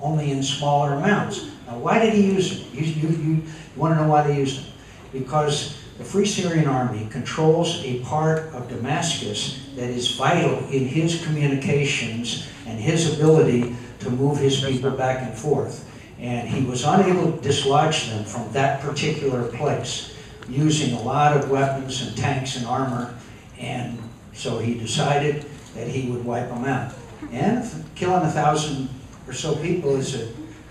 only in smaller amounts. Now, why did he use them? You want to know why they used them? Because the Free Syrian Army controls a part of Damascus that is vital in his communications and his ability to move his people back and forth. And he was unable to dislodge them from that particular place, using a lot of weapons and tanks and armor. And so he decided that he would wipe them out. And killing 1,000 or so people is a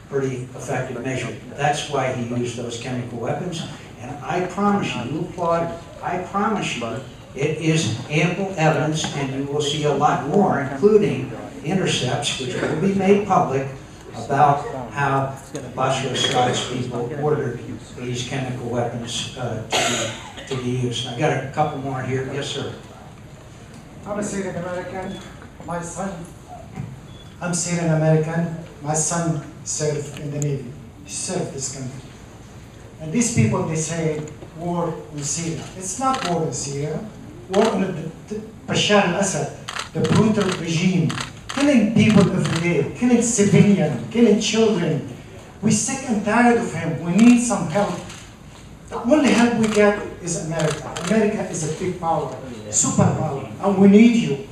pretty effective measure. That's why he used those chemical weapons. And I promise you applaud, I promise you, it is ample evidence, and you will see a lot more, including intercepts, which will be made public, about how Bashar al-Assad's people ordered these chemical weapons to be used. I've got a couple more here. Yes, sir. I'm a Syrian American. I'm Syrian American. My son served in the Navy. He served this country. And these people, they say war in Syria. It's not war in Syria. War on Bashar al-Assad, the brutal regime, killing people every day, killing civilians, killing children. We're sick and tired of him. We need some help. The only help we get is America. America is a big power, superpower, and we need you.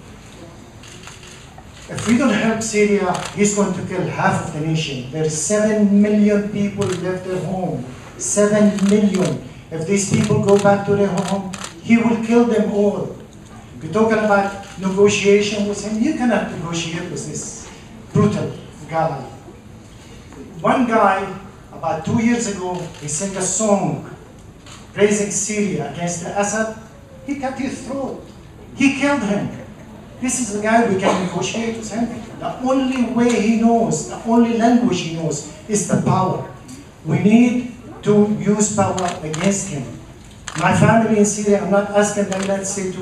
If we don't help Syria, he's going to kill half of the nation. There's 7 million people left their home. 7 million. If these people go back to their home, he will kill them all. You're talking about negotiation with him. You cannot negotiate with this brutal guy. One guy, about 2 years ago, he sang a song praising Syria against the Assad. He cut his throat. He killed him. This is the guy we can negotiate with him. The only way he knows, the only language he knows is the power. We need to use power against him. My family in Syria, I'm not asking the United States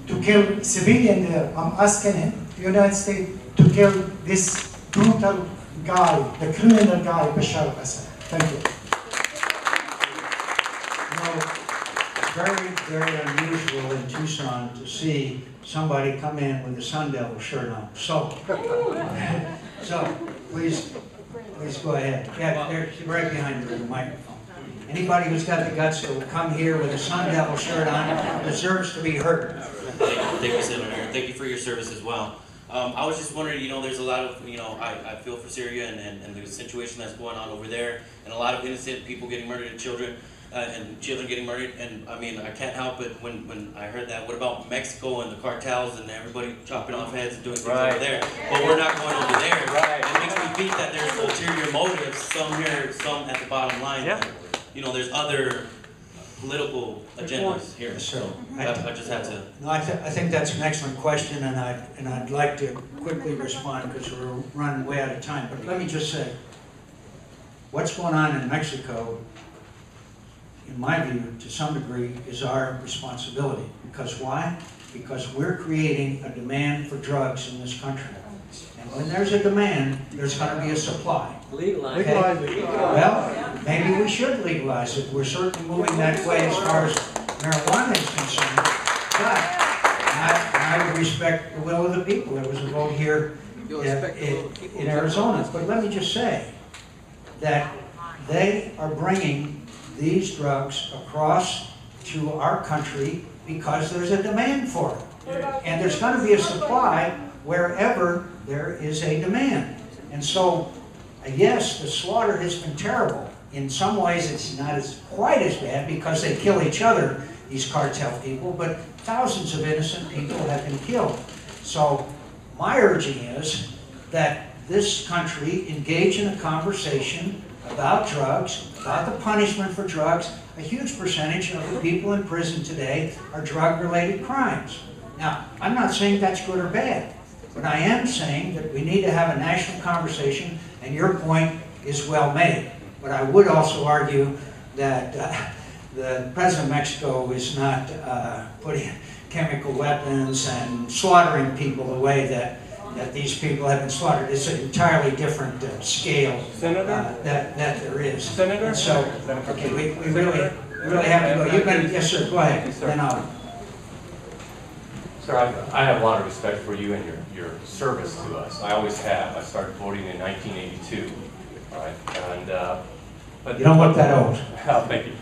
to kill civilian there. I'm asking the United States to kill this brutal guy, the criminal guy, Bashar al-Assad. Thank you. Very, very unusual in Tucson to see somebody come in with a Sun Devil shirt on. So please go ahead. Yeah, they're right behind you with the microphone. Anybody who's got the guts to come here with a Sun Devil shirt on deserves to be heard. Thank you, Senator. Thank you for your service as well. I was just wondering, there's a lot of, I feel for Syria and the situation that's going on over there, and a lot of innocent people getting murdered and children getting murdered. And I mean, I can't help it when I heard that. What about Mexico and the cartels and everybody chopping off heads and doing things over there? But we're not going over there. It makes me think that there's ulterior motives, some here, some at the bottom line. Yeah. There's other political agendas here. So I just had to. No, I think that's an excellent question, and I'd like to quickly respond because we're running way out of time. But let me just say, what's going on in Mexico, in my view, to some degree, is our responsibility. Because why? Because we're creating a demand for drugs in this country. And when there's a demand, there's going to be a supply. Legalize. Okay? Well, maybe we should legalize it. We're certainly moving that way as far as marijuana is concerned. But I would respect the will of the people. There was a vote here in Arizona. But let me just say that they are bringing these drugs across to our country because there's a demand for it. And there's going to be a supply wherever there is a demand. And so, yes, the slaughter has been terrible. In some ways, it's not quite as bad because they kill each other, these cartel people, but thousands of innocent people have been killed. So, my urging is that this country engage in a conversation about drugs, about the punishment for drugs. A huge percentage of the people in prison today are drug-related crimes. Now, I'm not saying that's good or bad, but I am saying that we need to have a national conversation, and your point is well made. But I would also argue that the President of Mexico is not putting chemical weapons and slaughtering people the way that these people have been slaughtered. It's an entirely different scale that there is. Senator? And so, okay, we really have to go. You've been, yes, sir, go ahead. Then I'll. Sir, I have a lot of respect for you and your service to us. I always have. I started voting in 1982. All right, and but you don't look that old. Thank you.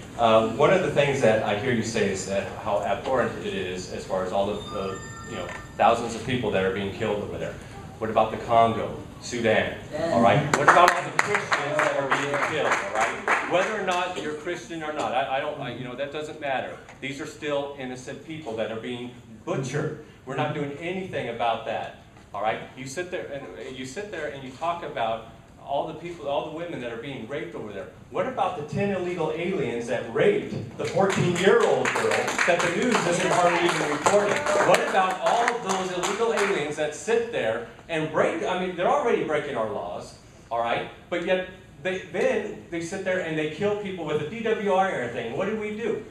One of the things that I hear you say is that how abhorrent it is as far as all of the thousands of people that are being killed over there. What about the Congo, Sudan? All right. What about all the Christians that are being killed? All right. Whether or not you're Christian or not, I don't. That doesn't matter. These are still innocent people that are being butchered. We're not doing anything about that. All right. You sit there and you talk about all the people, all the women that are being raped over there. What about the 10 illegal aliens that raped the 14-year-old girl that the news isn't hardly even reporting? What about all of those illegal aliens that sit there and break, they're already breaking our laws, all right? But yet, they sit there and they kill people with a DWI and everything. What do we do?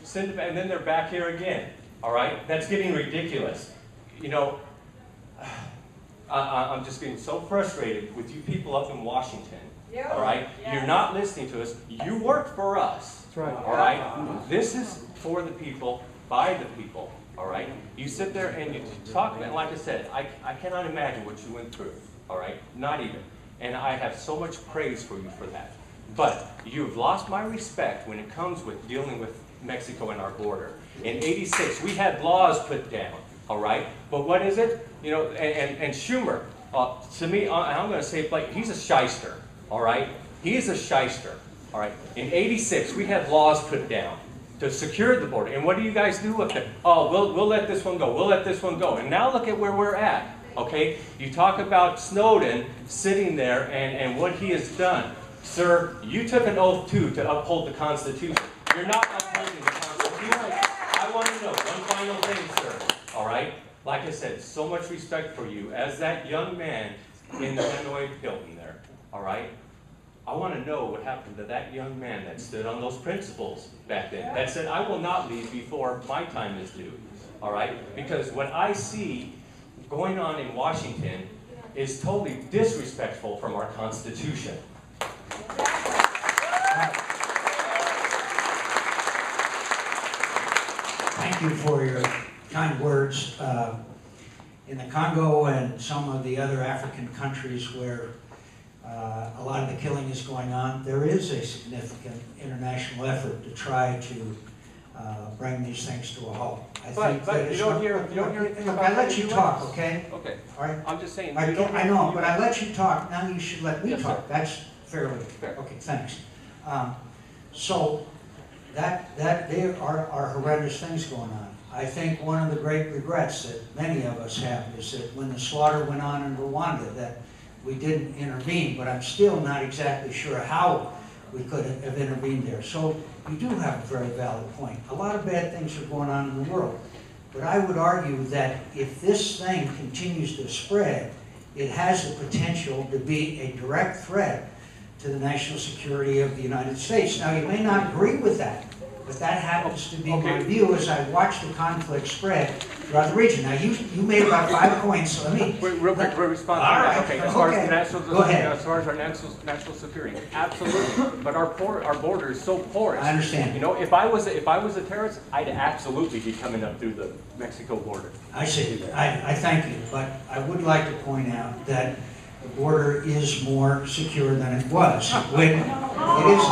Send them, and then they're back here again, all right? That's getting ridiculous. I'm just getting so frustrated with you people up in Washington. Yeah. All right, yeah. You're not listening to us. You work for us. That's right. All right, this is for the people, by the people. All right, you sit there and you talk, and like I said, I cannot imagine what you went through. All right, not even. And I have so much praise for you for that. But you've lost my respect when it comes with dealing with Mexico and our border. In '86, we had laws put down. All right, but what is it? And Schumer, to me, I'm going to say, like, he's a shyster. All right, he is a shyster. All right, in '86, we had laws put down to secure the border. And what do you guys do with it? Oh, we'll let this one go. We'll let this one go. And now look at where we're at. Okay, you talk about Snowden sitting there and what he has done. Sir, you took an oath too to uphold the Constitution. You're not upholding the Constitution. I want to know one final thing, sir. All right, like I said, so much respect for you as that young man in the Hanoi Hilton there. All right. I want to know what happened to that young man that stood on those principles back then, that said, I will not leave before my time is due, all right? Because what I see going on in Washington is totally disrespectful from our Constitution. Thank you for your kind words. In the Congo and some of the other African countries where a lot of the killing is going on, there is a significant international effort to try to bring these things to a halt. But you don't hear anything about I let you talk, okay? Okay. All right. I'm just saying. I know, but I let you talk. Now you should let me Yes, talk. sir. That's fairly fair. Okay, thanks. So there are horrendous things going on. I think one of the great regrets that many of us have is that when the slaughter went on in Rwanda, that we didn't intervene, but I'm still not exactly sure how we could have intervened there. So you do have a very valid point. A lot of bad things are going on in the world. But I would argue that if this thing continues to spread, it has the potential to be a direct threat to the national security of the United States. Now, you may not agree with that, but that happens to be my view as I watch the conflict spread throughout the region. Now, you made about 5 points, so let me... Wait, real quick, respond to All that. right, Okay, as far as the national, as far as our national security, absolutely. But our border is so porous. I understand. You know, if I was a terrorist, I'd absolutely be coming up through the Mexico border. I see. I thank you, but I would like to point out that the border is more secure than it was. When it is,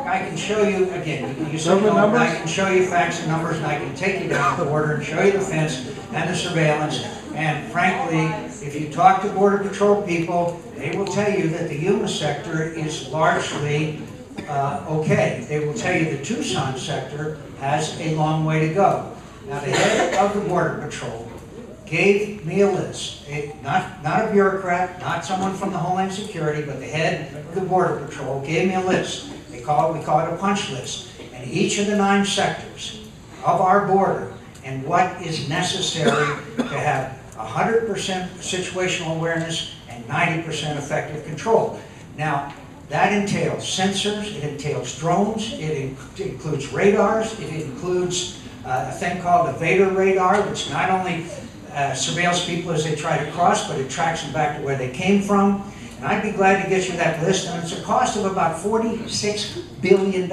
I can show you, again, you said no, I can show you facts and numbers, and I can take you down the border and show you the fence and the surveillance. And frankly, if you talk to Border Patrol people, they will tell you that the Yuma sector is largely okay. They will tell you the Tucson sector has a long way to go. Now, the head of the Border Patrol gave me a list, not a bureaucrat, not someone from the Homeland Security, but the head of the Border Patrol gave me a list. We call it a punch list. And each of the 9 sectors of our border and what is necessary to have 100% situational awareness and 90% effective control. Now, that entails sensors, it entails drones, it includes radars, it includes a thing called the Vader radar, which not only surveils people as they try to cross, but it tracks them back to where they came from. And I'd be glad to get you that list, and it's a cost of about $46 billion.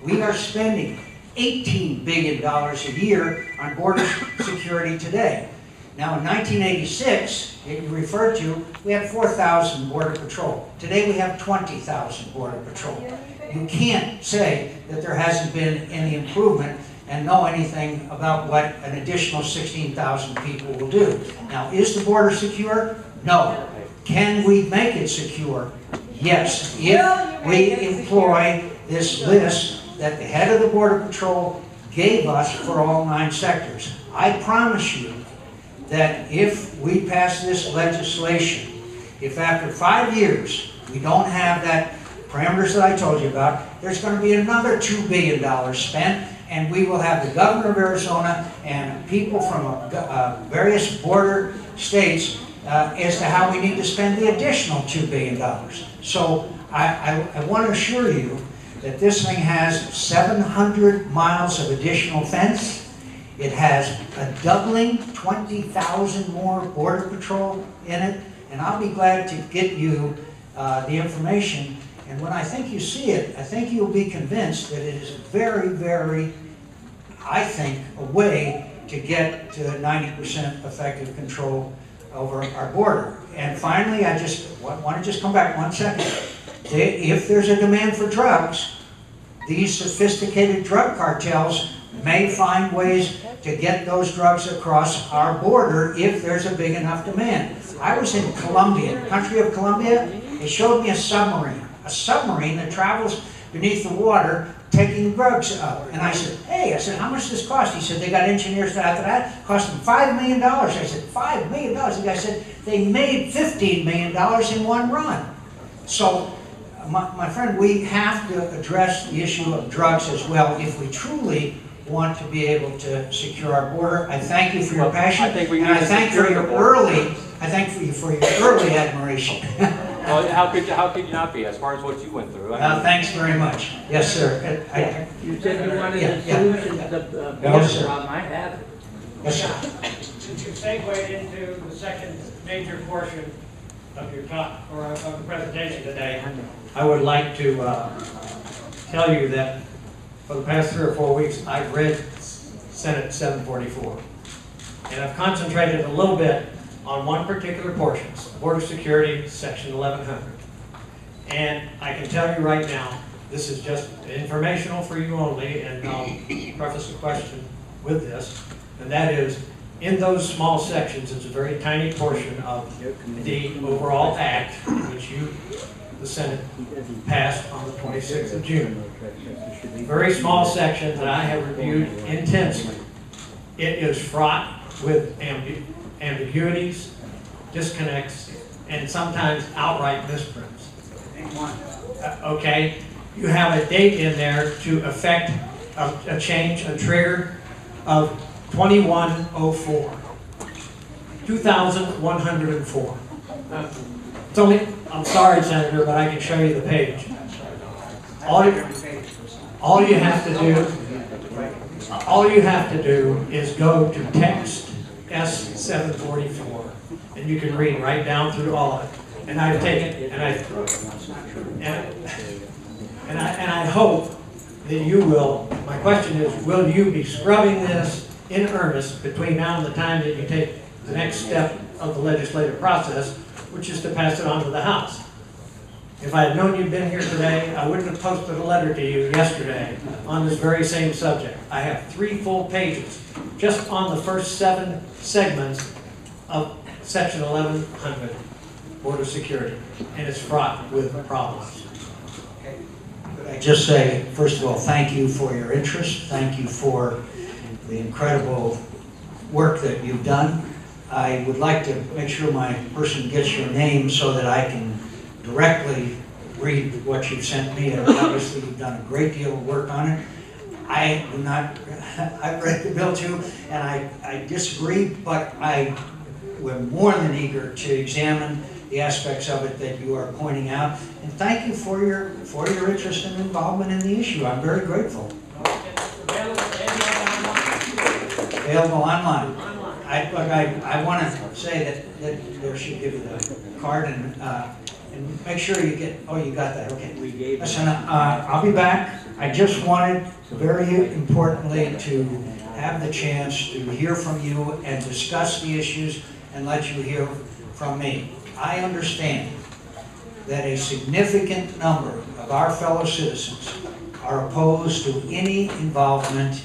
We are spending $18 billion a year on border security today. Now, in 1986, you referred to, we had 4,000 Border Patrol. Today we have 20,000 Border Patrol. You can't say that there hasn't been any improvement and know anything about what an additional 16,000 people will do. Now, is the border secure? No. Can we make it secure? Yes. If we employ this list that the head of the Border Patrol gave us for all 9 sectors. I promise you that if we pass this legislation, if after 5 years we don't have that parameters that I told you about, there's going to be another $2 billion spent, and we will have the governor of Arizona and people from various border states as to how we need to spend the additional $2 billion. So I want to assure you that this thing has 700 miles of additional fence. It has a doubling, 20,000 more Border Patrol in it, and I'll be glad to get you the information. And when I think you see it, I think you'll be convinced that it is very, very, I think, a way to get to 90% effective control over our border. And finally, I just want to come back 1 second. If there's a demand for drugs, these sophisticated drug cartels may find ways to get those drugs across our border if there's a big enough demand. I was in Colombia, the country of Colombia. They showed me a submarine a submarine that travels beneath the water taking drugs up. And I said, hey, how much does this cost? He said, they got engineers after that. It cost them $5 million. I said, $5 million? The guy said, they made $15 million in one run. So, my friend, we have to address the issue of drugs as well if we truly want to be able to secure our border. I thank you for your passion, I think we and need I to thank secure for your the border. I thank you for your early admiration. Well, how could you not be, as far as what you went through? Thanks very much. Yes, sir. You said you wanted a solution to the Yes, problem. I have it. Yes, sir. Since you segued into the second major portion of your talk, or of the presentation today, I would like to tell you that for the past 3 or 4 weeks, I've read Senate 744. And I've concentrated a little bit on one particular portion, Border Security, Section 1100. And I can tell you right now, this is just informational for you only, and I'll preface the question with this, and that is, in those small sections, it's a very tiny portion of the overall act, which the Senate passed on the 26th of June. Very small section that I have reviewed intensely. It is fraught with ambiguities, disconnects, and sometimes outright misprints. Okay, you have a date in there to affect a change, a trigger of 2104. 2104. It's only, I'm sorry, Senator, but I can show you the page. All you have to do is go to text S744, and you can read right down through all of it. And I've taken, and I hope that you will. My question is, will you be scrubbing this in earnest between now and the time that you take the next step of the legislative process, which is to pass it on to the House? If I had known you'd been here today, I wouldn't have posted a letter to you yesterday on this very same subject. I have 3 full pages just on the first 7 segments of Section 1100, Border Security, and it's fraught with problems. Could I just say, first of all, thank you for your interest. Thank you for the incredible work that you've done. I would like to make sure my person gets your name so that I can directly read what you've sent me, and obviously you've done a great deal of work on it. I do not, I've read the bill too, and I disagree, but we're more than eager to examine the aspects of it that you are pointing out. And thank you for your interest and involvement in the issue. I'm very grateful. Available online. I want to say that there should give you the card and make sure you get, oh, you got that, okay. Listen, I'll be back. I just wanted, very importantly, to have the chance to hear from you and discuss the issues and let you hear from me. I understand that a significant number of our fellow citizens are opposed to any involvement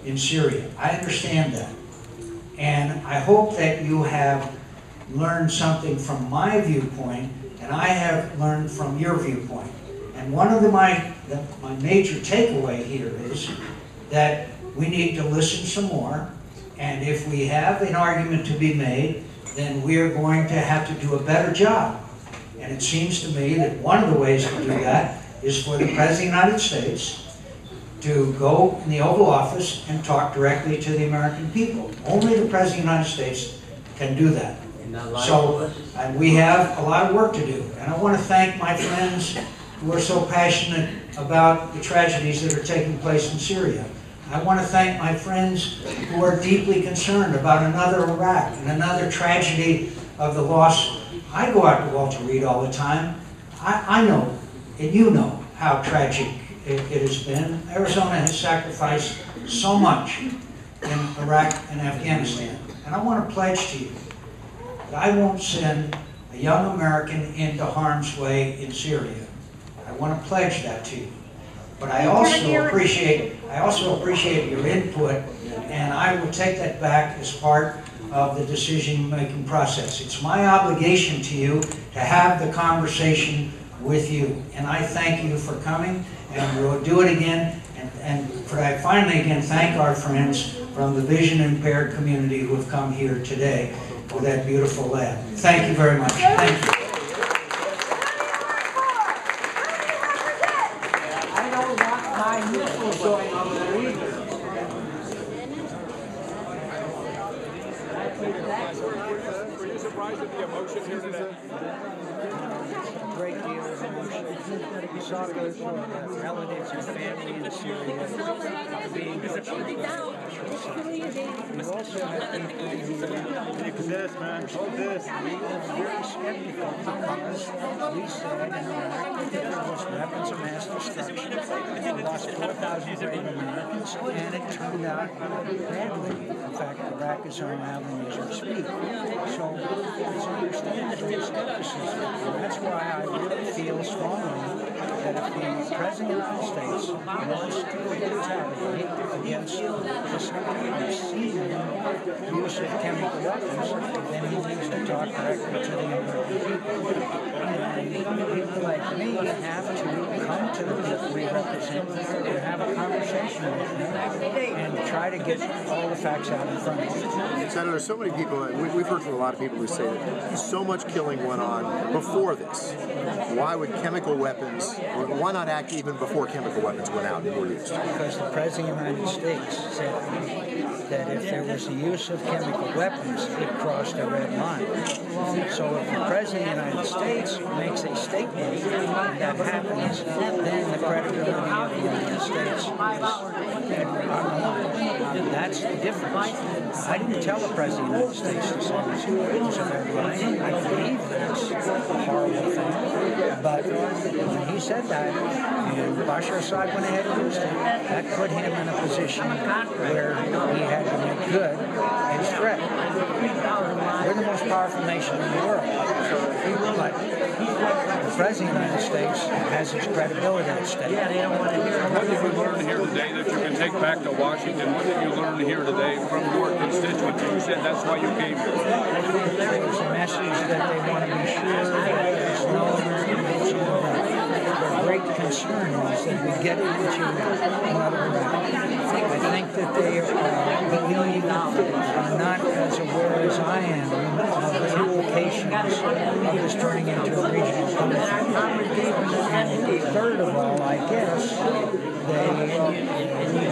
in Syria. I understand that. And I hope that you have learned something from my viewpoint, and I have learned from your viewpoint. And one of my major takeaway here is that we need to listen some more, and if we have an argument to be made, then we're going to have to do a better job. And it seems to me that one of the ways to do that is for the President of the United States to go in the Oval Office and talk directly to the American people. Only the President of the United States can do that. So we have a lot of work to do. And I want to thank my friends who are so passionate about the tragedies that are taking place in Syria. I want to thank my friends who are deeply concerned about another Iraq and another tragedy of the loss. I go out to Walter Reed all the time. I know, and you know, how tragic it has been. Arizona has sacrificed so much in Iraq and Afghanistan. And I want to pledge to you that I won't send a young American into harm's way in Syria. I want to pledge that to you. But I also appreciate your input, and I will take that back as part of the decision-making process. It's my obligation to you to have the conversation with you. And I thank you for coming, and we'll do it again. And could I finally again thank our friends from the vision impaired community who have come here today for that beautiful lab. Thank you very much. Thank you. I don't want my nipples going on there either. Were you surprised at the emotion here today? A great deal of emotion. You saw those relatives and family in Syria being You also have people who Take this, man. Hold this. we were very skeptical because we said in Iraq that there was weapons of mass destruction. We lost 4,000 brave Americans, and it turned out badly. In fact, Iraq is unraveling as we speak. So it's understandable skepticism. And that's why I really feel strongly that if the President of the United States wants to retaliate against this obscene use of chemical weapons, then he needs to talk directly to the American people. And people like me have to come to the people we represent and have a conversation with them and try to get all the facts out in front of them. Senator, so many people, we've heard from a lot of people who say that so much killing went on before this. Why would chemical weapons, or why not act even before chemical weapons went out and were used? Because the President of the United States said that if there was the use of chemical weapons, it crossed a red line. So if the President of the United States makes a statement and that happens, then the credibility of the United States is on the line. That's the difference. I didn't tell the President of the United States to say it was a red line. I believe that's a horrible thing. But when he said that, and Bashar Assad went ahead and used it, that put him in a position where he had to make good his threat. We're the most powerful nation in the world. But the President of the United States has his credibility at stake. What did you learn here today that you can take back to Washington? What did you learn here today from your constituents? You said that's why you came here. It's a message that they want to be sure that there's no their great concern is that we get into another round. I think that they believe not as aware as I am of the implications of this turning into a regional conflict. And third of all, I guess,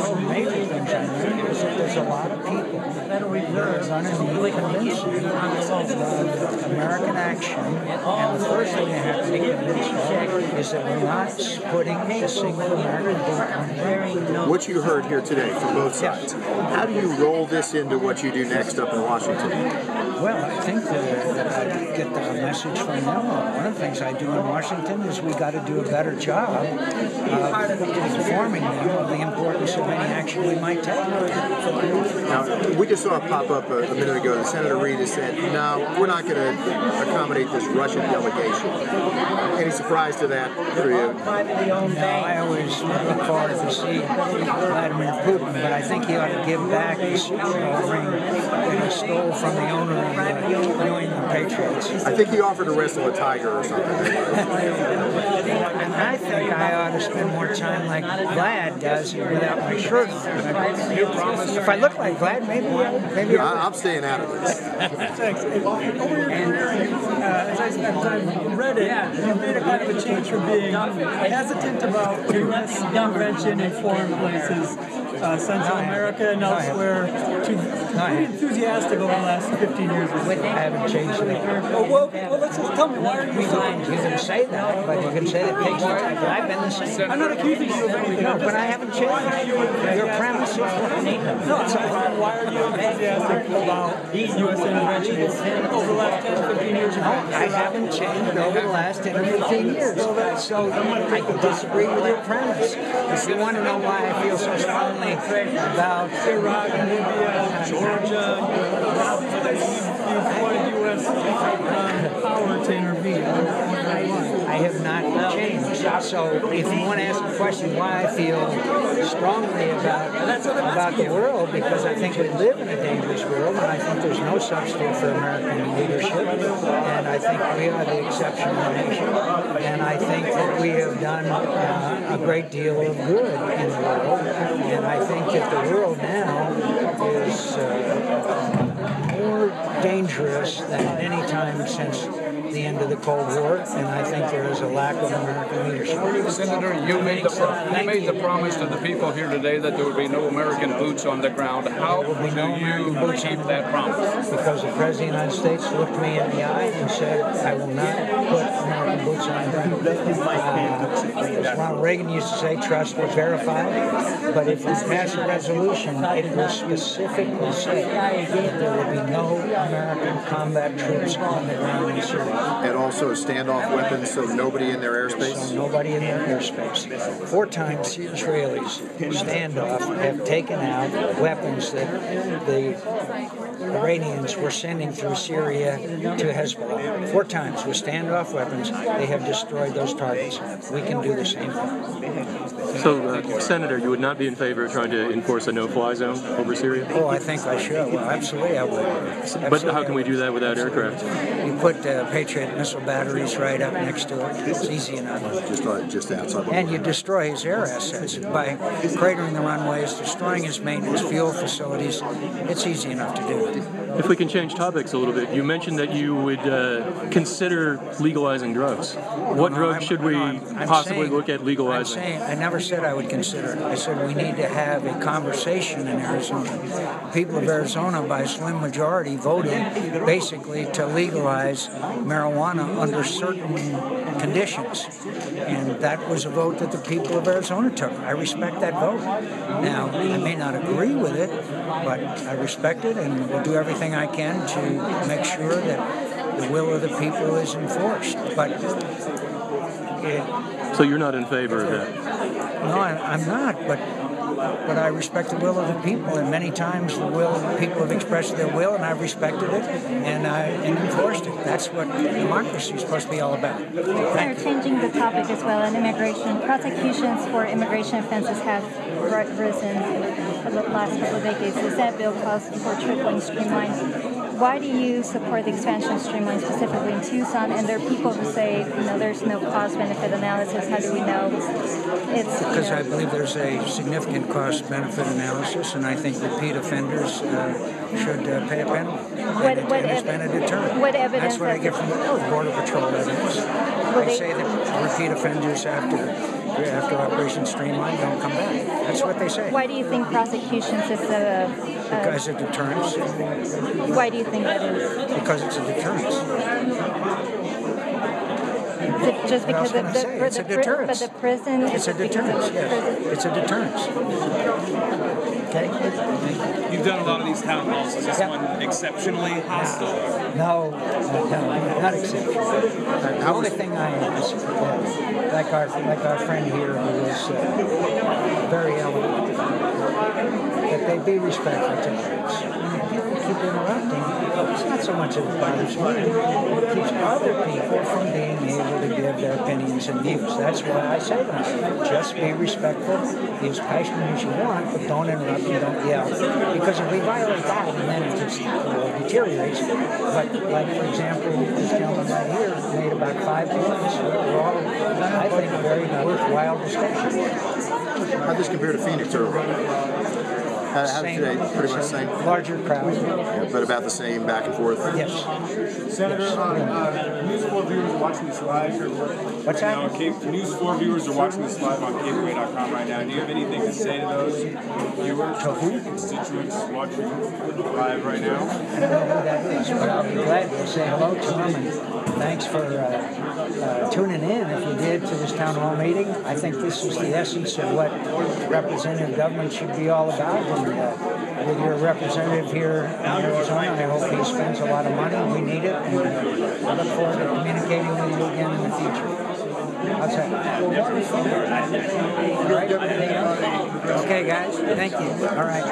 one major things I know is that there's a lot of people that are running convincing of American action, and the first thing they have to be convinced of is that we're not putting a single American bullet on the What you heard here today from both sides, how do you roll this into what you do next up in Washington? Well, I think that I get the message from them. One of the things I do in Washington is we got to do a better job of informing them of the importance of any action we might take. Now, we just saw it pop up a minute ago that Senator Reid has said, no, we're not going to accommodate this Russian delegation. Any surprise to that for you? No, I always look forward to see Vladimir Putin, but I think he ought to give back his ring that he stole from the owner of the New England Patriots. I think he offered to wrestle a tiger or something. And I think I ought to spend more time like Vlad does without my shirt on. If I look like Vlad, maybe I'm staying out of this. As I've read it, you've made a kind of a change from being hesitant about U.S. intervention in foreign places, Central America and elsewhere, to pretty enthusiastic over the last 15 years. I haven't changed anything. Well, let's just tell me, why are you so... You can say that, but you can say that takes time, but I've been the same. I'm not accusing you of anything. No, but I haven't changed. Your premise is what you need. No, so why are you enthusiastic about U.S. intervention over the last 10 15 years? I haven't changed over the last 10 or 15 years. So I disagree with your premise. If you want to know why I feel so strongly about Iraq, Libya, Georgia, you wanted U.S. power to intervene. I have not changed So if you want to ask a question why I feel strongly about the world, because I think we live in a dangerous world, and I think there's no substitute for American leadership, and I think we are the exceptional nation, and I think that we have done a great deal of good in the world, and I think that the world now is more dangerous than at any time since the end of the Cold War, and I think there is a lack of American leadership. Senator, you made the promise to the people here today that there would be no American boots on the ground. How do you keep that promise? Because the President of the United States looked me in the eye and said, I will not put American boots on the ground. As Ronald Reagan used to say, trust but verify. But if we pass a resolution, it will specifically say that there will be no American combat troops on the ground in Syria. And also standoff weapons, so nobody in their airspace? So nobody in their airspace. 4 times the Israelis standoff have taken out weapons that the Iranians were sending through Syria to Hezbollah. 4 times with standoff weapons, they have destroyed those targets. We can do the same thing. So, Senator, you would not be in favor of trying to enforce a no-fly zone over Syria? Oh, I think I should. Well, absolutely I would. Absolutely. But how can we do that without aircraft? You put Patriot missile batteries right up next to it. It's easy enough. Just outside. And you destroy his air assets by cratering the runways, destroying his maintenance, fuel facilities. It's easy enough to do. If we can change topics a little bit, you mentioned that you would consider legalizing drugs. What drugs should we possibly look at legalizing? I never said I would consider it. I said we need to have a conversation in Arizona. The people of Arizona, by a slim majority, voted basically to legalize marijuana under certain conditions. And that was a vote that the people of Arizona took. I respect that vote. Now, I may not agree with it, but I respect it and will do everything I can to make sure that the will of the people is enforced. But so you're not in favor of that? No, I'm not, but I respect the will of the people, and many times the will of the people have expressed their will, and I've respected it, and enforced it. That's what democracy is supposed to be all about. They're changing the topic as well, and immigration. Prosecutions for immigration offenses have risen for the last couple of decades. The Senate bill calls for tripling streamline. Why do you support the expansion of streamline specifically in Tucson? And there are people who say, there's no cost-benefit analysis. How do we know it's... Because I believe there's a significant cost-benefit analysis, and I think repeat offenders should pay a penalty. It's been a deterrent. What evidence? That's what I get from the Border Patrol evidence. I say that repeat offenders after Operation Streamline don't come back. That's what they say. Why do you think prosecutions is because of deterrence. Why do you think that is? Because it's a deterrence. Just because it's a deterrence. But the prison. It's a deterrence. Yes, it's a deterrence. Okay. You've done a lot of these town halls. Is this one exceptionally hostile? No, not exceptional. The only thing I ask, like our friend here, who was very eloquent, that they be respectful to others. People keep interrupting. It's not so much that it bothers me. It keeps other people from being able to give their opinions and views. That's why I say that. Just be respectful, be as passionate as you want, but don't interrupt and don't yell. Because if we violate that, and then it just deteriorates. But like, for example, this gentleman right here made about 5 points. They're all, I think, very worthwhile discussions. How does this compare to Phoenix earlier? How today? Pretty much the same? Larger crowd. Yeah, but about the same back and forth? Yes. Senator, News 4 viewers are watching this live. What's that? News 4 viewers are watching this live on Gateway.com right now. Do you have anything to say to those viewers? To who? Constituents watching live right now? I don't know who that is, but I'll be glad to say hello to them. And thanks for tuning in, if you did, to this town hall meeting. I think this is the essence of what representative government should be all about. And with your representative here in Arizona, I hope he spends a lot of money. We need it, and I look forward to communicating with you again in the future. How's that? All right. Okay, guys. Thank you. All right.